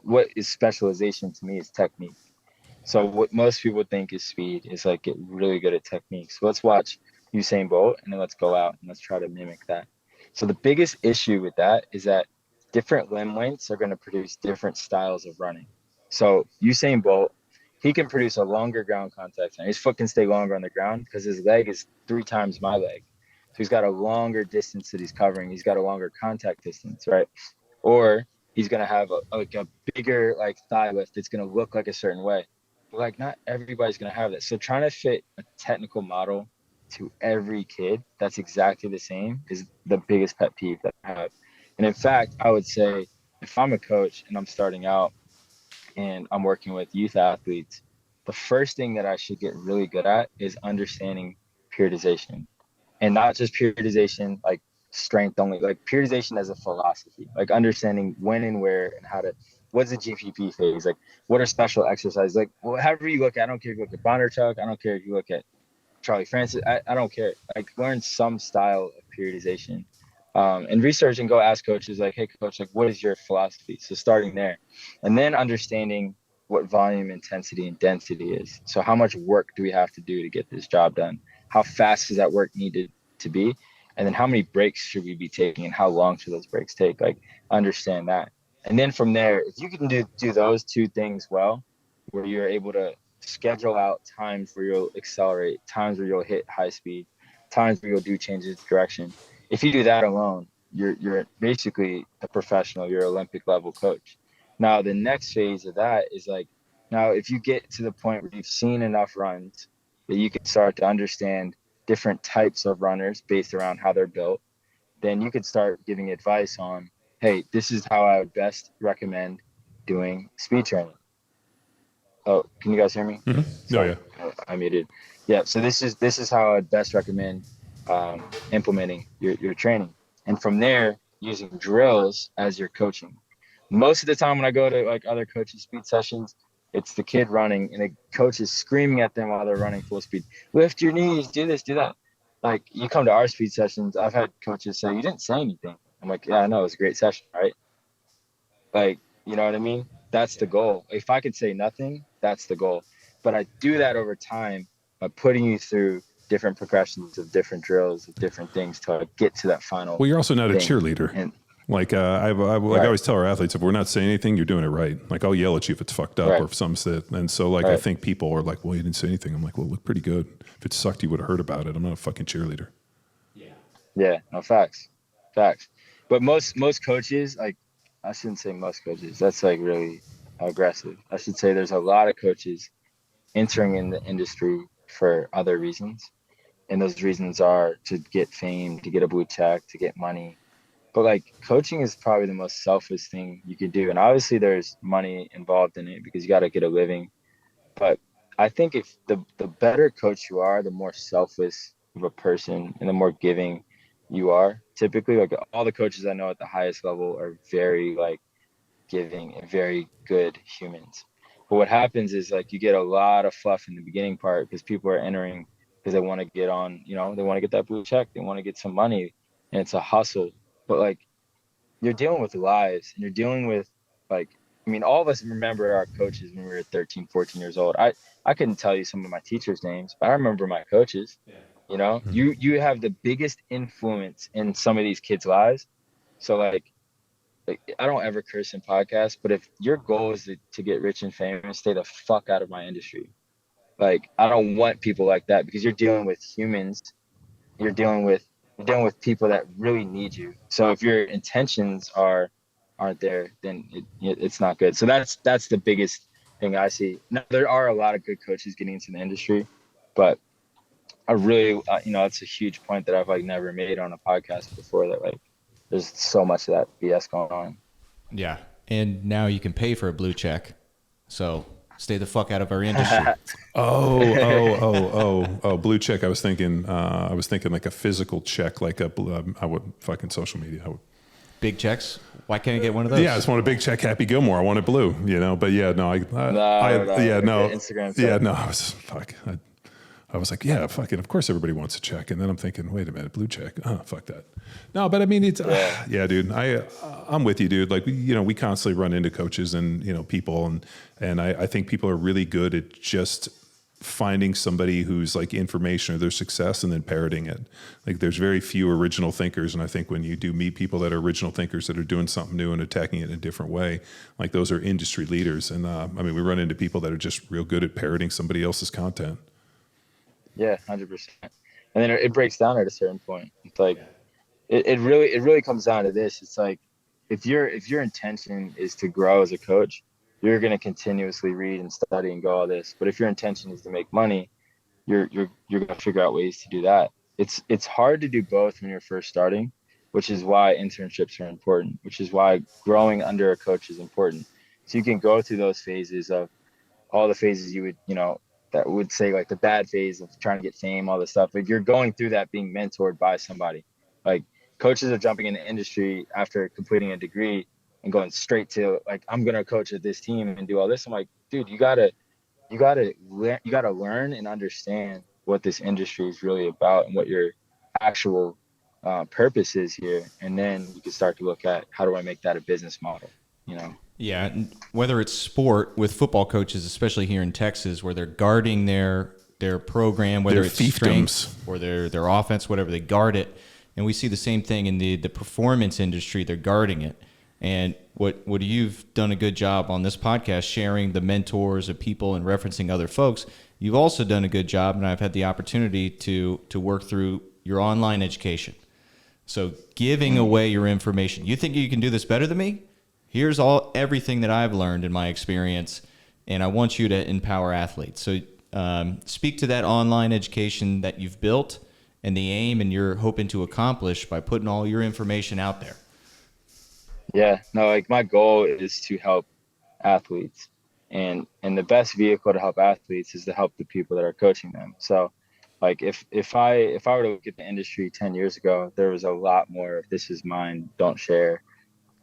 what is specialization to me is technique. So what most people think is speed is like get really good at technique. So let's watch Usain Bolt and then let's go out and let's try to mimic that. So the biggest issue with that is that different limb lengths are going to produce different styles of running. So Usain Bolt, he can produce a longer ground contact time. His foot can stay longer on the ground because his leg is 3 times my leg. So he's got a longer distance that he's covering. He's got a longer contact distance, right? Or he's going to have a bigger thigh lift. It's going to look like a certain way. But not everybody's going to have that. So trying to fit a technical model to every kid that's exactly the same is the biggest pet peeve that I have. And in fact, I would say if I'm a coach and I'm starting out and I'm working with youth athletes, the first thing that I should get really good at is understanding periodization. And not just periodization like strength only, like periodization as a philosophy, like understanding when and where and how to, what's the GPP phase, like what are special exercises, like however you look at, I don't care if you look at Bondarchuk, I don't care if you look at Charlie Francis, I don't care. Like learn some style of periodization and research and go ask coaches like, hey coach, like what is your philosophy? So starting there and then understanding what volume, intensity, and density is. So how much work do we have to do to get this job done? How fast does that work needed to be? And then how many breaks should we be taking and how long should those breaks take? Like understand that. And then from there, if you can do those 2 things well, where you're able to schedule out times where you'll accelerate, times where you'll hit high speed, times where you'll do changes of direction. If you do that alone, you're basically a professional, you're an Olympic level coach. Now, the next phase of that is now if you get to the point where you've seen enough runs that you can start to understand different types of runners based around how they're built, then you could start giving advice on, hey, this is how I would best recommend doing speed training. Oh, can you guys hear me? Mm-hmm. Sorry, I muted. Yeah, so this is how I'd best recommend implementing your training. And from there, using drills as your coaching. Most of the time when I go to other coaches' speed sessions, it's the kid running and the coach is screaming at them while they're running full speed. Lift your knees, do this, do that. Like you come to our speed sessions, I've had coaches say, you didn't say anything. I'm like, yeah, I know, it was a great session, right? Like, you know what I mean? That's the goal. If I could say nothing, that's the goal. But I do that over time by putting you through different progressions of different drills, of different things to get to that final. Well, you're also not thing. A cheerleader. And, I always tell our athletes, if we're not saying anything, you're doing it right. Like I'll yell at you if it's fucked up or if something's that. And so I think people are like, well, you didn't say anything. I'm like, well, it looked pretty good. If it sucked, you would have heard about it. I'm not a fucking cheerleader. Yeah, no, facts. But most coaches, I shouldn't say most coaches. That's really aggressive. I should say there's a lot of coaches entering in the industry for other reasons. And those reasons are to get fame, to get a blue check, to get money. But coaching is probably the most selfish thing you can do. And obviously there's money involved in it because you got to get a living. But I think if the better coach you are, the more selfless of a person and the more giving you are. Typically, all the coaches I know at the highest level are very giving and very good humans. But what happens is you get a lot of fluff in the beginning part because people are entering because they want to get on, they want to get that blue check. They want to get some money and it's a hustle. But you're dealing with lives and you're dealing with I mean, all of us remember our coaches when we were 13, 14 years old. I couldn't tell you some of my teachers' names, but I remember my coaches. You know, you have the biggest influence in some of these kids' lives. So like I don't ever curse in podcasts, but if your goal is to get rich and famous, stay the fuck out of my industry. Like I don't want people like that, because you're dealing with humans. You're dealing with people that really need you. So if your intentions aren't there, then it's not good. So that's the biggest thing I see. Now, there are a lot of good coaches getting into the industry, but I really, that's a huge point that I've like never made on a podcast before, that like there's so much of that BS going on. Yeah. And now you can pay for a blue check. So stay the fuck out of our industry. Blue check. I was thinking like a physical check, like I would fucking social media. Big checks. Why can't I get one of those? Yeah, I just want a big check, Happy Gilmore. I want it blue, but yeah, no, Instagram. Yeah, no, I was like, yeah, fucking, of course everybody wants a check. And then I'm thinking, wait a minute, blue check. Fuck that. No, but I mean, it's, yeah, dude, I'm with you, dude. Like, we constantly run into coaches and, people. And I think people are really good at just finding somebody who's like information or their success and then parroting it. Like there's very few original thinkers. And I think when you do meet people that are original thinkers that are doing something new and attacking it in a different way, like those are industry leaders. And we run into people that are just real good at parroting somebody else's content. Yeah, 100%. And then it breaks down at a certain point. It's like it really comes down to this. It's like if your intention is to grow as a coach, you're going to continuously read and study and go all this. But if your intention is to make money, you're going to figure out ways to do that. It's hard to do both when you're first starting, which is why internships are important, which is why growing under a coach is important. So you can go through those phases of all the phases you would, that would say like the bad phase of trying to get fame, all this stuff. Like you're going through that being mentored by somebody. Like coaches are jumping in the industry after completing a degree and going straight to like, I'm going to coach at this team and do all this. I'm like, dude, you gotta learn and understand what this industry is really about and what your actual purpose is here. And then you can start to look at how do I make that a business model, Yeah, whether it's sport with football coaches, especially here in Texas, where they're guarding their program, whether it's strength or their offense, whatever, they guard it. And we see the same thing in the performance industry. They're guarding it. And what you've done a good job on this podcast, sharing the mentors of people and referencing other folks. You've also done a good job, and I've had the opportunity to work through your online education. So giving away your information. You think you can do this better than me? Here's everything that I've learned in my experience, and I want you to empower athletes. So speak to that online education that you've built and the aim and you're hoping to accomplish by putting all your information out there. Yeah, no, like my goal is to help athletes, and the best vehicle to help athletes is to help the people that are coaching them. So like if I were to look at the industry 10 years ago, there was a lot more of this is mine, don't share,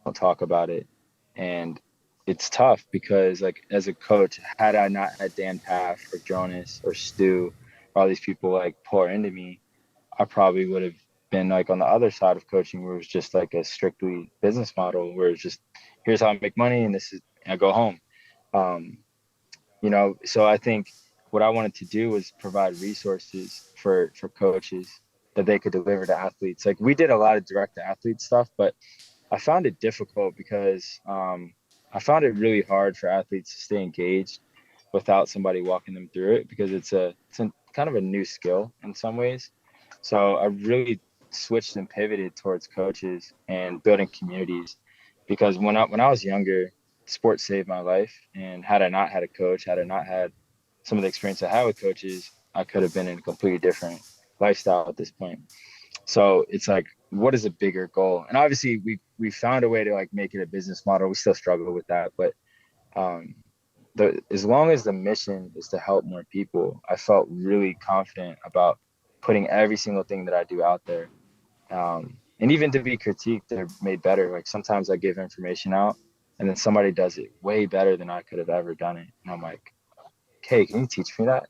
don't talk about it. And it's tough because like as a coach, had I not had Dan Paff or Jonas or Stu, all these people like pour into me, I probably would have been like on the other side of coaching where it was just like a strictly business model where it's just here's how I make money and I go home. So I think what I wanted to do was provide resources for coaches that they could deliver to athletes. Like we did a lot of direct to athlete stuff, but I found it difficult because I found it really hard for athletes to stay engaged without somebody walking them through it, because it's kind of a new skill in some ways. So I really switched and pivoted towards coaches and building communities, because when I was younger, sports saved my life. And had I not had a coach, had I not had some of the experience I had with coaches, I could have been in a completely different lifestyle at this point. So it's like, what is a bigger goal? And obviously we found a way to like make it a business model. We still struggle with that, but as long as the mission is to help more people, I felt really confident about putting every single thing that I do out there. And even to be critiqued or made better. Like sometimes I give information out and then somebody does it way better than I could have ever done it. And I'm like, hey, can you teach me that?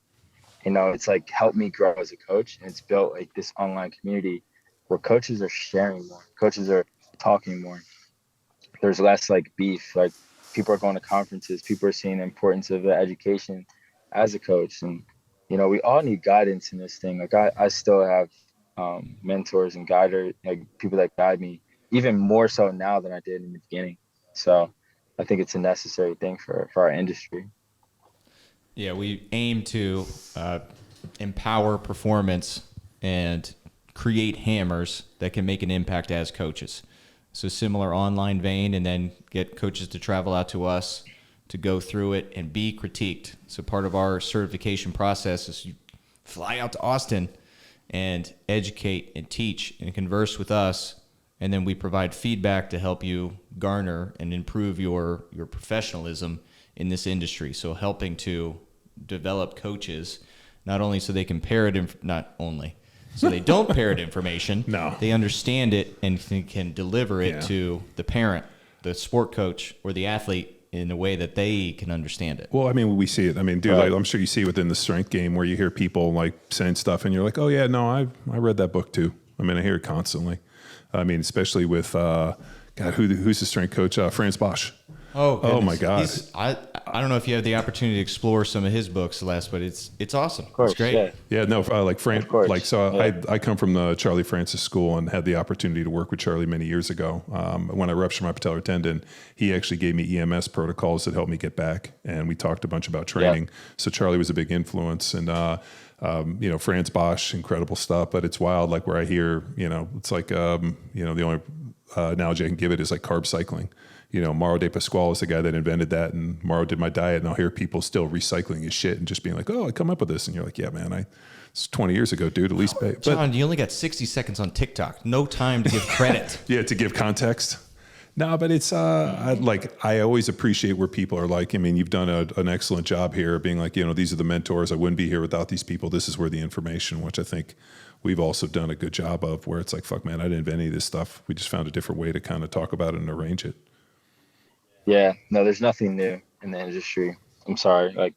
It's like helped me grow as a coach. And it's built like this online community where coaches are sharing more. Coaches are talking more. There's less like beef. Like people are going to conferences, people are seeing the importance of the education as a coach. And, we all need guidance in this thing. Like I still have mentors and guiders, like people that guide me even more so now than I did in the beginning. So I think it's a necessary thing for our industry. Yeah, we aim to empower performance and create hammers that can make an impact as coaches. So similar online vein, and then get coaches to travel out to us to go through it and be critiqued. So part of our certification process is you fly out to Austin and educate and teach and converse with us, and then we provide feedback to help you garner and improve your professionalism in this industry. So helping to develop coaches, not only so they can not only so they don't parrot information, no, they understand it and can deliver it to the parent, the sport coach, or the athlete in a way that they can understand it. Well, I mean, we see it. I mean, dude, I'm sure you see within the strength game where you hear people like saying stuff and you're like, oh yeah, no, I read that book too. I mean, I hear it constantly. I mean, especially with, who's the strength coach? Franz Bosch. Oh my God. I don't know if you have the opportunity to explore some of his books, Les, but it's awesome. Of course, it's great. Yeah, no, like Frank, like, so I come from the Charlie Francis school and had the opportunity to work with Charlie many years ago. When I ruptured my patellar tendon, he actually gave me EMS protocols that helped me get back. And we talked a bunch about training. So Charlie was a big influence, and, Franz Bosch, incredible stuff, but it's wild. Like where I hear, it's like, the only analogy I can give it is like carb cycling. Mauro de Pasquale is the guy that invented that, and Mauro did my diet, and I'll hear people still recycling his shit and just being like, oh, I come up with this. And you're like, yeah, man, it's 20 years ago, dude, at least pay. John, you only got 60 seconds on TikTok. No time to give credit. Yeah, to give context. No, but it's, I always appreciate where people are like, I mean, you've done an excellent job here being like, these are the mentors. I wouldn't be here without these people. This is where the information, which I think we've also done a good job of, where it's like, fuck, man, I didn't invent any of this stuff. We just found a different way to kind of talk about it and arrange it. Yeah, no, there's nothing new in the industry. I'm sorry. Like,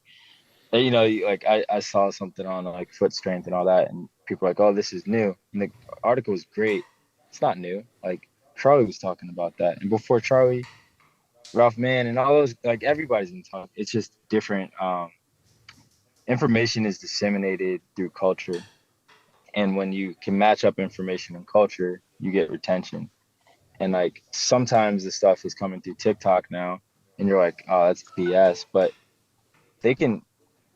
I saw something on like foot strength and all that, and people are like, oh, this is new. And the article was great. It's not new. Like, Charlie was talking about that. And before Charlie, Ralph Mann and all those, like, everybody's been talking. It's just different. Information is disseminated through culture. And when you can match up information and culture, you get retention. And like sometimes the stuff is coming through TikTok now and you're like, oh, that's BS, but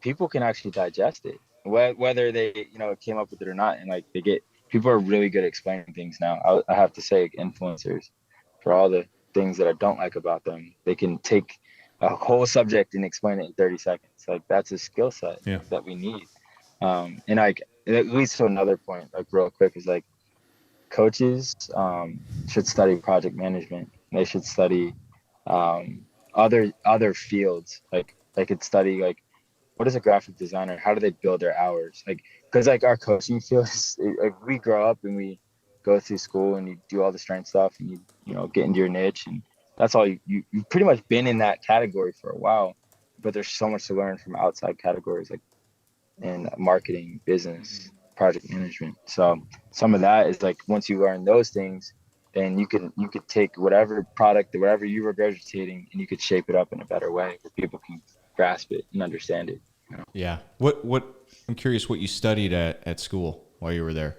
people can actually digest it, whether they, came up with it or not. And like people are really good at explaining things now. I have to say, influencers, for all the things that I don't like about them, they can take a whole subject and explain it in 30 seconds. Like that's a skill set that we need. And like, it leads to another point, like real quick, is like, coaches should study project management. They should study other fields. Like they could study like, what is a graphic designer? How do they build their hours? Like, because like our coaching field is, like, we grow up and we go through school and you do all the strength stuff and you get into your niche, and that's all you've pretty much been in that category for a while. But there's so much to learn from outside categories like in marketing, business, project management. So some of that is like, once you learn those things, then you could take whatever product or whatever you're regurgitating and you could shape it up in a better way where people can grasp it and understand it. Yeah. What I'm curious what you studied at school while you were there.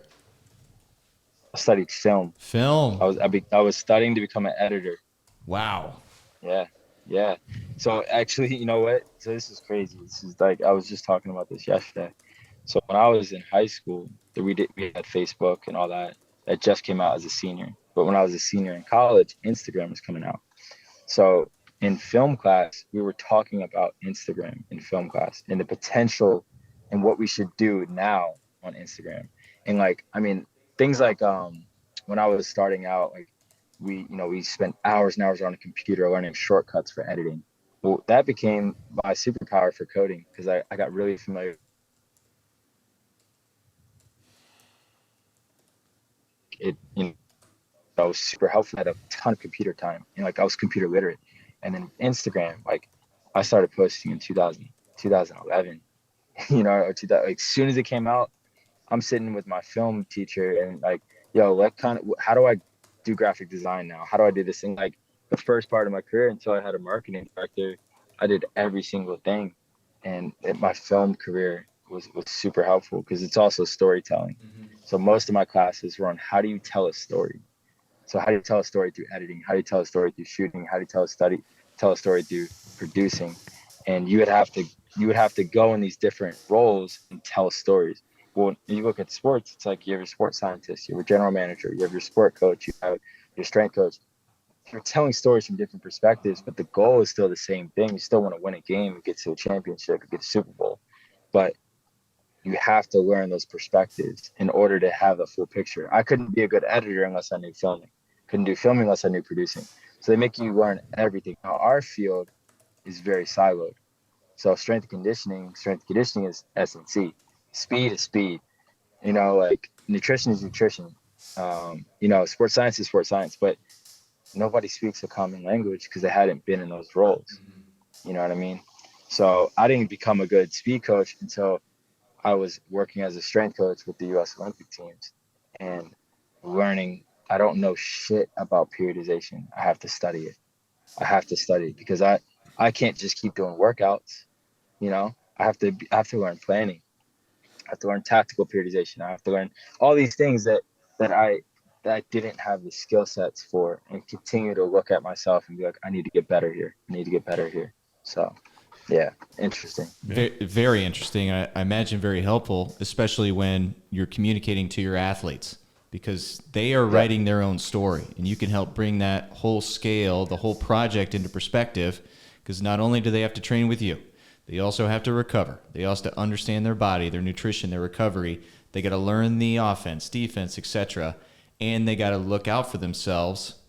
I studied film. I was studying to become an editor. Wow. Yeah. So actually, you know what? So this is crazy. This is like, I was just talking about this yesterday. So when I was in high school, we had Facebook and all that. That just came out as a senior. But when I was a senior in college, Instagram was coming out. So in film class, we were talking about Instagram in film class and the potential and what we should do now on Instagram. And like, I mean, things like when I was starting out, like we spent hours and hours on a computer learning shortcuts for editing. Well, that became my superpower for coding because I got really familiar. I was super helpful. I had a ton of computer time and like I was computer literate. And then Instagram, like I started posting in 2011, or 2000, like as soon as it came out, I'm sitting with my film teacher and like, yo, how do I do graphic design now? How do I do this thing? Like the first part of my career until I had a marketing director. I did every single thing, and my film career was super helpful because it's also storytelling. So most of my classes were on how do you tell a story. So how do you tell a story through editing? How do you tell a story through shooting? How do you tell a story through producing? And you would have to go in these different roles and tell stories. Well, when you look at sports, it's like you have your sports scientist, you have your general manager, you have your sport coach, you have your strength coach. You're telling stories from different perspectives, but the goal is still the same thing. You still want to win a game and get to a championship and get a Super Bowl. But you have to learn those perspectives in order to have the full picture. I couldn't be a good editor unless I knew filming. Couldn't do filming unless I knew producing. So they make you learn everything. Now, our field is very siloed. So strength conditioning is S&C. Speed is speed. Like nutrition is nutrition. Sports science is sports science. But nobody speaks a common language because they hadn't been in those roles. You know what I mean? So I didn't become a good speed coach until I was working as a strength coach with the U.S. Olympic teams and learning. I don't know shit about periodization. I have to study it because I can't just keep doing workouts. I have to learn planning. I have to learn tactical periodization. I have to learn all these things that I didn't have the skill sets for, and continue to look at myself and be like, I need to get better here. So, yeah, interesting. Very, very interesting. I imagine very helpful, especially when you're communicating to your athletes, because they are writing their own story, and you can help bring that whole scale, the whole project into perspective, because not only do they have to train with you, they also have to recover. They also have to understand their body, their nutrition, their recovery. They got to learn the offense, defense, etc., and they got to look out for themselves,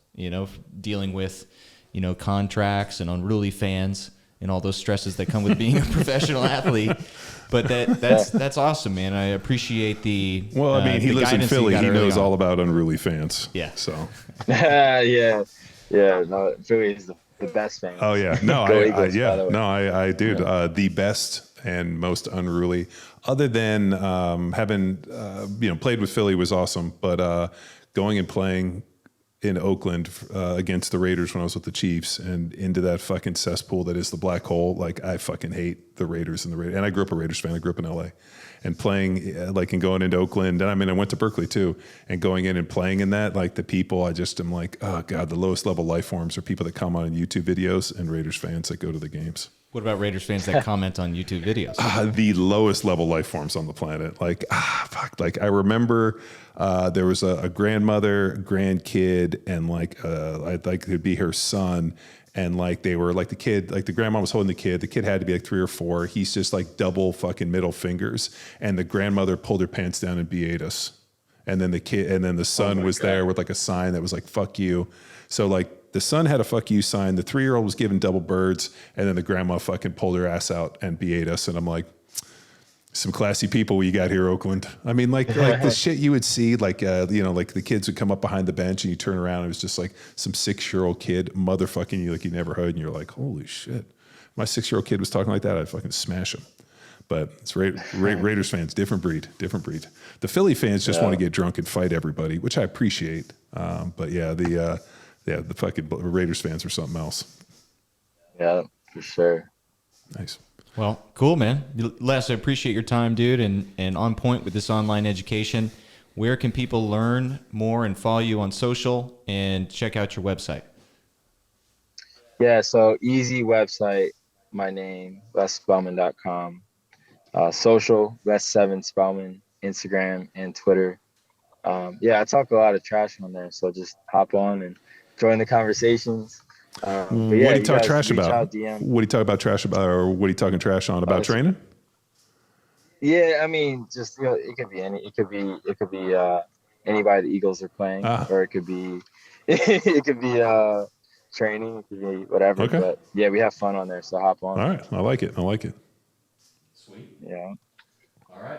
dealing with, contracts and unruly fans and all those stresses that come with being a professional athlete. But that's awesome, man. I appreciate the he lives in Philly. He knows all about unruly fans. Yeah. So. Yeah. No, Philly is the best fan. Oh yeah. No, I do. Yeah. The best and most unruly. Other than having played with Philly was awesome, but going and playing in Oakland against the Raiders when I was with the Chiefs and into that fucking cesspool that is the black hole. Like, I fucking hate the Raiders and the Raiders. And I grew up a Raiders fan. I grew up in LA, and playing and going into Oakland. And I went to Berkeley too, and going in and playing in that, like, the people, I just am like, oh God, the lowest level life forms are people that come on YouTube videos and Raiders fans that go to the games. What about Raiders fans that comment on YouTube videos? The lowest level life forms on the planet. Like, fuck. Like, I remember there was a grandmother, grandkid, and I'd like to be her son. And they were the kid, the grandma was holding the kid. The kid had to be 3 or 4. He's just double fucking middle fingers. And the grandmother pulled her pants down and BA'd us. And then the son was there with a sign that was fuck you. So the son had a fuck you sign. The 3-year-old was given double birds, and then the grandma fucking pulled her ass out and BA'd us. And I'm like, some classy people we got here, Oakland. I mean, the shit you would see, the kids would come up behind the bench and you turn around and it was just some 6-year-old kid motherfucking you like you never heard. And you're like, holy shit. My 6-year-old kid was talking like that, I'd fucking smash him. But it's Raiders fans, different breed. The Philly fans just want to get drunk and fight everybody, which I appreciate. But yeah, the fucking Raiders fans are something else. Yeah, for sure. Nice. Well, cool, man. Les, I appreciate your time, dude, and on point with this online education. Where can people learn more and follow you on social and check out your website? Yeah, so easy website, my name, lesspellman.com. Social, Les Sevens Spellman, Instagram and Twitter. I talk a lot of trash on there, so just hop on and join the conversations. What do you talk trash about? What do you talk about trash about, or what are you talking trash on about training? Yeah, I mean, just it could be anybody the Eagles are playing, or it could be training, it could be whatever. Okay. But yeah, we have fun on there, so hop on. All right, I like it. Sweet. Yeah. All right.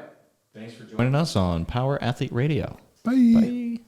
Thanks for joining us on Power Athlete Radio. Bye.